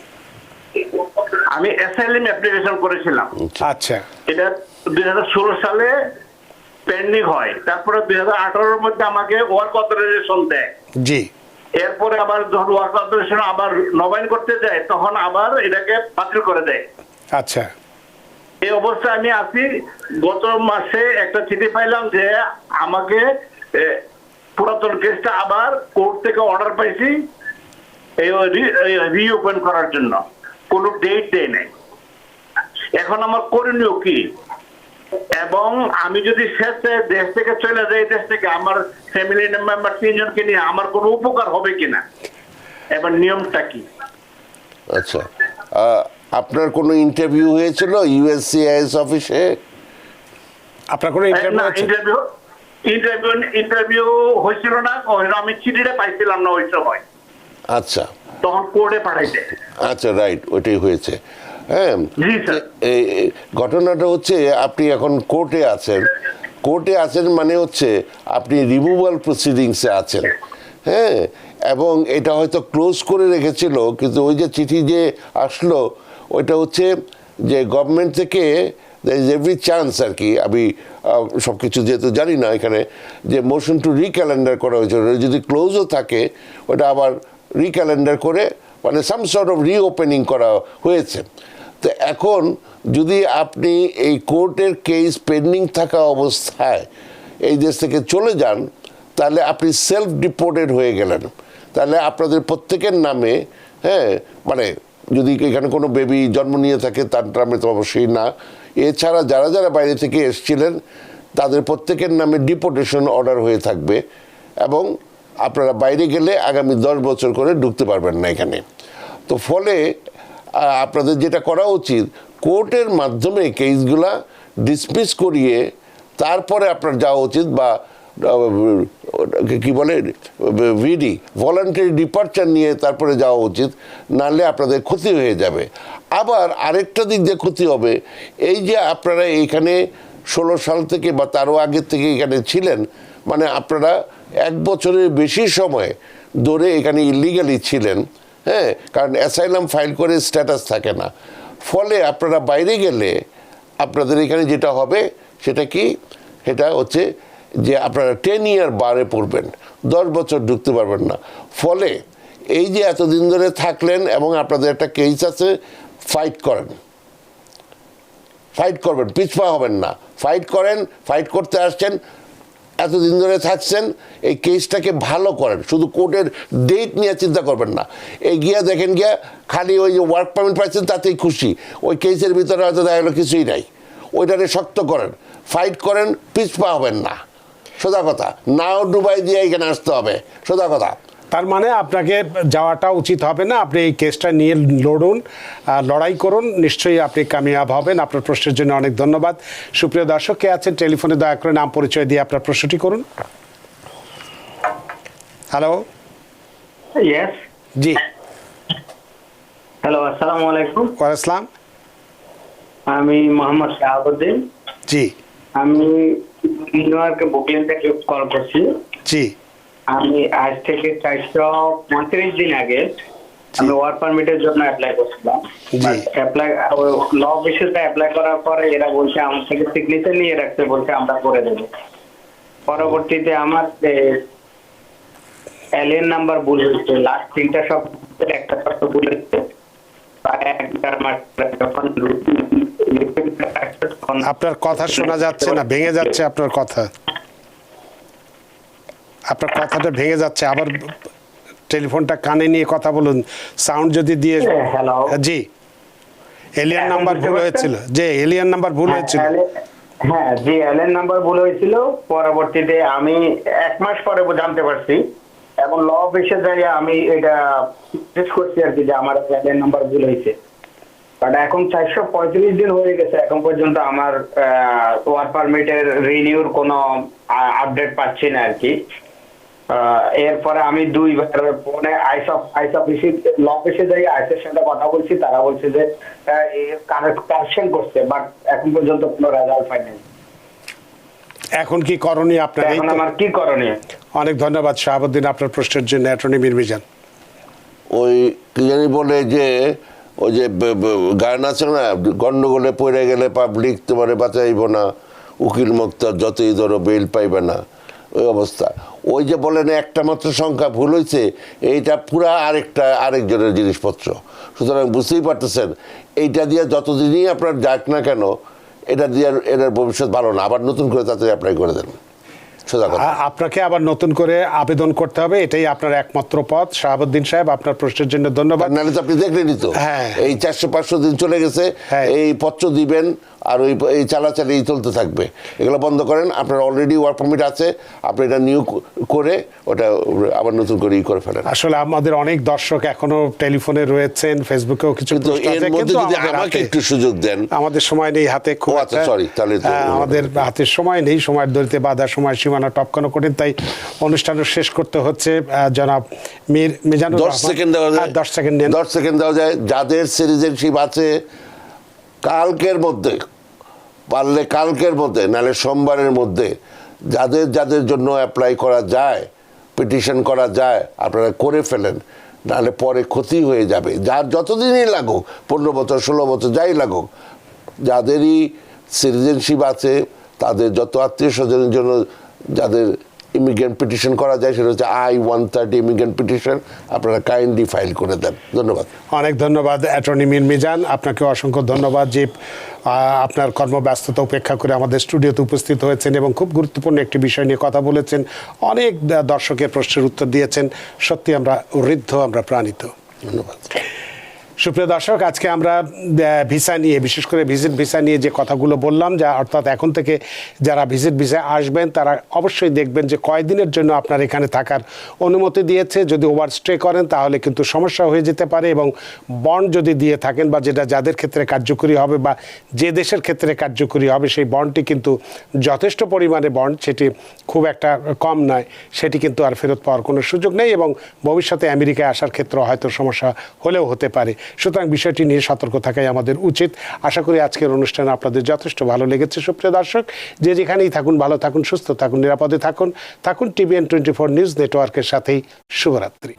আমি অ্যাসাইলাম অ্যাপ্লিকেশন করেছিলাম। আচ্ছা, এটা 2016 সালে পেন্ডিং হয়, তারপরে 2018 মধ্যে আমাকে ওয়ার্ক অথরাইজেশন দেয়। জি। এরপরে আবার যখন ওয়ার্ক অথরাইজেশন আবার নবায়ন করতে যায়, তখন আবার এটাকে বাতিল করে দেয়। আচ্ছা, এই অবস্থায় আমি আছি। গত মাসে একটা চিঠি পাইলাম যে আমাকে পুরাতন কেসটা আবার কোর্ট থেকে অর্ডার পাইছি রিওপেন করার জন্য, কোনো ডেট দেয় নাই। এখন আমার করণীয় কি? এবং আমি যদি শেষে দেশ থেকে চলে যাই, দেশ থেকে আমার ফ্যামিলি মেম্বার 3 জনকে নিয়ে আমার কোনো উপকার হবে কিনা, এবার নিয়মটা কি? আচ্ছা, আপনার কোনো ইন্টারভিউ হয়েছিল ইউএসসিআইএস অফিসে? আপনার কোনো ইন্টারভিউ হয়েছিল না, আমি চিঠিটা পাইছিলাম না ওই সময়। আচ্ছা, তখন কোর্টে পাঠাইছে। আচ্ছা, রাইট, ওইটাই হয়েছে। হ্যাঁ, এই ঘটনাটা হচ্ছে আপনি এখন কোর্টে আছেন, মানে হচ্ছে আপনি রিমুভাল প্রসিডিংসে আছেন। হ্যাঁ, এবং এটা হয়তো ক্লোজ করে রেখেছিল, কিন্তু ওই যে চিঠি যে আসলো ওইটা হচ্ছে যে গভর্নমেন্ট থেকে দ্যার ইজ এভরি চান্স আর কি, আমি সব কিছু যেহেতু জানি না এখানে, যে মোশন টু রিক্যালেন্ডার করা হয়েছে, যদি ক্লোজও থাকে ওটা আবার রিক্যালেন্ডার করে মানে সাম সর্ট অফ রিওপেনিং করা হয়েছে। তো এখন যদি আপনি এই কোর্টের কেস পেন্ডিং থাকা অবস্থায় এই দেশ থেকে চলে যান, তাহলে আপনি সেলফ ডিপোর্টেড হয়ে গেলেন। তাহলে আপনাদের প্রত্যেকের নামে, হ্যাঁ, মানে যদি এখানে কোনো বেবি জন্ম নিয়ে থাকে তার নামে তো অবশ্যই না, এছাড়া যারা যারা বাইরে থেকে এসেছিলেন তাদের প্রত্যেকের নামে ডিপোর্টেশন অর্ডার হয়ে থাকবে, এবং আপনারা বাইরে গেলে আগামী 10 বছর করে ঢুকতে পারবেন না এখানে। তো ফলে আপনাদের যেটা করা উচিত, কোর্টের মাধ্যমে কেসগুলা ডিসমিস করিয়ে তারপরে আপনার যাওয়া উচিত, বা কি বলে ভিডি ভলান্টারি ডিপার্চার নিয়ে তারপরে যাওয়া উচিত, নাহলে আপনাদের ক্ষতি হয়ে যাবে। আবার আরেকটা দিক দিয়ে ক্ষতি হবে, এই যে আপনারা এইখানে 16 সাল থেকে বা তারও আগের থেকে এখানে ছিলেন, মানে আপনারা 1 বছরের বেশি সময় ধরে এখানে ইলিগালি ছিলেন, হ্যাঁ, কারণ অ্যাসাইলাম ফাইল করে স্ট্যাটাস থাকে না। ফলে আপনারা বাইরে গেলে আপনাদের এখানে যেটা হবে সেটা কি, সেটা হচ্ছে যে আপনারা 10 ইয়ার বারে পড়বেন, 10 বছর ঢুকতে পারবেন না। ফলে এই যে এতদিন ধরে থাকলেন এবং আপনাদের একটা কেস আছে, ফাইট করেন, ফাইট করবেন, পিছপা হবেন না, ফাইট করেন, ফাইট করতে আসছেন, এতদিন ধরে থাকছেন, এই কেসটাকে ভালো করেন, শুধু কোর্টের ডেট নিয়ে চিন্তা করবেন না। এই গিয়া দেখেন গিয়া খালি ওই যে ওয়ার্ক পারমিট পাইছেন তাতেই খুশি, ওই কেসের ভিতরে হয়তো দেখা গেলো কিছুই নাই, ওইটারে শক্ত করেন, ফাইট করেন, পিছপা হবেন না, সোজা কথা। নাও ডুবাই দিয়ে এখানে আসতে হবে, সোজা কথা। তার মানে আপনাকে যাওয়াটা উচিত হবে না, আপনি এই কেসটা নিয়ে লড়ুন, লড়াই করুন, নিশ্চয়ই আপনি কামিয়াব হবেন। আপনার প্রশ্নের জন্য অনেক ধন্যবাদ। সুপ্রিয় দর্শক, কে আছেন টেলিফোনে, দয়া করে নাম পরিচয় দিয়ে আপনার প্রশ্নটি করুন। হ্যালো। ইয়েস। জি। হ্যালো, আসসালামু আলাইকুম। ওয়ালাইকুম আসসালাম। আমি মোহাম্মদ শাহাবুদ্দিন। জি। আমি নিউ ইয়র্কে ব্রুকলিন থেকে কল করছি। জি। আমি আজ থেকে 435 দিন আগে আমি ওয়ার্ক পারমিটের জন্য অ্যাপ্লাই করছিলাম। অ্যাপ্লাই ল অফিসে অ্যাপ্লাই করার পরে এরা বলছে আমার থেকে সিগনেচার নিয়ে রাখতে বলছে, আমরা করে দেবো। পরবর্তীতে আমার এলিয়েন নাম্বার ভুল হয়েছে, লাস্ট 3টা সব একটা শব্দ ভুল হয়েছে। আপনার কথা শোনা যাচ্ছে না, ভেঙে যাচ্ছে আপনার কথা, আপনার কথাটা ভেঙে যাচ্ছে। আবার টেলিফোনটা কানে নিয়ে কথা বলুন, সাউন্ড যদি দিয়ে। হ্যালো। জি। এলিয়ান নাম্বার ভুল হয়েছিল, যে এলিয়ান নাম্বার ভুল হয়েছিল। হ্যাঁ জি, এলিয়ান নাম্বার ভুল হয়েছিল। পরবর্তীতে আমি 1 মাস পরে জানতে পারছি, এবং ল অফিসে যাই আমি এটা করছি আর কি, যে আমার এলিয়ান নাম্বার ভুল হয়েছে। বাট এখন 435 দিন হয়ে গেছে, এখন পর্যন্ত আমার ওয়ার্ক পারমিটের রিনিউর কোনো আপডেট পাচ্ছি না আর কি। এরপরে আমি 2বার ফোনে আইস অফিসে ল অফিসে যাই, আইসের সাথে কথা বলছি, তারা বলছে যে কারেকশন করছে, বাট এখন পর্যন্ত কোনো রেজাল্ট পাইনি। এখন কি করণীয় আপনার? এখন আমার কি করণীয়? অনেক ধন্যবাদ শাহাবুদ্দিন আপনার প্রশ্নের জন্য। অ্যাটর্নি মিরমিজান। ওই কি জানি বলে যে ওই যে গান আছে না, গন্ডগোলে পড়ে গেলে পাবলিক তোমারে বাঁচাইব না, উকিল মুক্তার যতই ধরো বেল পাইবে না, ওই অবস্থা। ওই যে বলেন একটা মাত্র সংখ্যা ভুল হয়েছে, এইটা পুরা আরেকজনের জিনিসপত্র। সুতরাং বুঝতেই পারতেছেন, এইটা দিয়ে যতদিনই আপনার যাক না কেন, এটা দিয়ে এটার ভবিষ্যৎ ভালো না। আবার নতুন করে তাড়াতাড়ি অ্যাপ্লাই করে দেন, সোজা কথা। আপনাকে আবার নতুন করে আবেদন করতে হবে, এটাই আপনার একমাত্র পথ। শাহাবুদ্দিন সাহেব, আপনার প্রশ্নের জন্য ধন্যবাদ। নাহলে তো আপনি দেখলেনই তো, হ্যাঁ, এই 400-500 দিন চলে গেছে, এই পত্র দিবেন আর এই চালাচালি চলতে থাকবে। এগুলো বন্ধ করেন। আপনার অলরেডি ওয়ার্ক পারমিট আছে, আপনি এটা নিউ করে ওটা আবার নতুন করে করে ফেলেন। আসলে আমাদের অনেক দর্শক এখনো টেলিফোনে রয়েছেন, ফেসবুকেও কিছু কিন্তু এর মধ্যে যদি আমাকে একটু সুযোগ দেন। আমাদের সময় নেই হাতে, খুব সরি, তাহলে আমাদের হাতে সময় নেই, সময়ের দরিতে বাধা, সময় সীমানা টপকানো কঠিন, তাই অনুষ্ঠানও শেষ করতে হচ্ছে। জনাব মিজানুর রহমান, 10 সেকেন্ড দেওয়া যায়, 10 সেকেন্ড নেন। 10 সেকেন্ড দেওয়া যায়। যাদের সিটিজেনশিপ আছে কালকের মধ্যে, পারলে কালকের মধ্যে, নাহলে সোমবারের মধ্যে, যাদের জন্য অ্যাপ্লাই করা যায়, পিটিশন করা যায়, আপনারা করে ফেলেন, নাহলে পরে ক্ষতি হয়ে যাবে। যার যতদিনই লাগুক, 15 বছর 16 বছর যাই লাগুক, যাদেরই সিটিজেনশিপ আছে, তাদের যত আত্মীয় স্বজনের জন্য যাদের ইমিগ্রেন্ট পিটিশন করা যায় সেটা হচ্ছে I-130 ইমিগ্রেন্ট পিটিশন, আপনারা কাইন্ডলি ফাইল করে দেন। ধন্যবাদ। অনেক ধন্যবাদ অ্যাটর্নি মীর মিজান, আপনাকে অসংখ্য ধন্যবাদ যে আপনার কর্মব্যস্ততা উপেক্ষা করে আমাদের স্টুডিওতে উপস্থিত হয়েছেন এবং খুব গুরুত্বপূর্ণ একটি বিষয় নিয়ে কথা বলেছেন, অনেক দর্শকের প্রশ্নের উত্তর দিয়েছেন। সত্যি আমরা ঋদ্ধ, আমরা প্রাণিত। ধন্যবাদ। সুপ্রিয় দর্শক, আজকে আমরা ভিসা নিয়ে, বিশেষ করে ভিজিট ভিসা নিয়ে যে কথাগুলো বললাম, যা অর্থাৎ এখন থেকে যারা ভিজিট ভিসায় আসবেন তারা অবশ্যই দেখবেন যে কয়দিনের জন্য আপনার এখানে থাকার অনুমতি দিয়েছে। যদি ওভারস্টে করেন তাহলে কিন্তু সমস্যা হয়ে যেতে পারে, এবং বন্ড যদি দিয়ে থাকেন বা যেটা যাদের ক্ষেত্রে কার্যকরী হবে বা যে দেশের ক্ষেত্রে কার্যকরী হবে সেই বন্ডটি কিন্তু যথেষ্ট পরিমাণে বন্ড, সেটি খুব একটা কম নয়, সেটি কিন্তু আর ফেরত পাওয়ার কোনো সুযোগ নেই এবং ভবিষ্যতে আমেরিকায় আসার ক্ষেত্রে হয়তো সমস্যা হলেও হতে পারে। সুতরাং বিষয়টি নিয়ে সতর্ক থাকাই আমাদের উচিত। আশা করি আজকের অনুষ্ঠানে আপনাদের যথেষ্ট ভালো লেগেছে। সুপ্রিয় দর্শক, যে যেখানেই থাকুন ভালো থাকুন, সুস্থ থাকুন, নিরাপদে থাকুন। TVN 24 নিউজ নেটওয়ার্কের সাথেই শুভরাত্রি।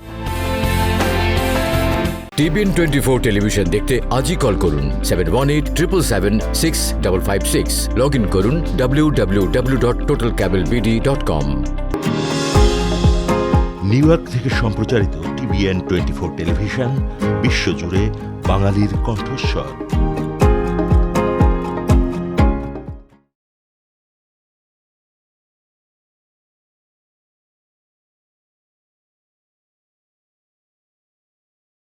TVN 24 টেলিভিশন দেখতে আজই কল করুন 7187776556। লগ ইন করুন www.totalcablebd.com। নিউ ইয়র্ক থেকে সম্প্রচারিত TVN 24 টেলিভিশন বিশ্বজুড়ে বাঙালির কণ্ঠস্বর।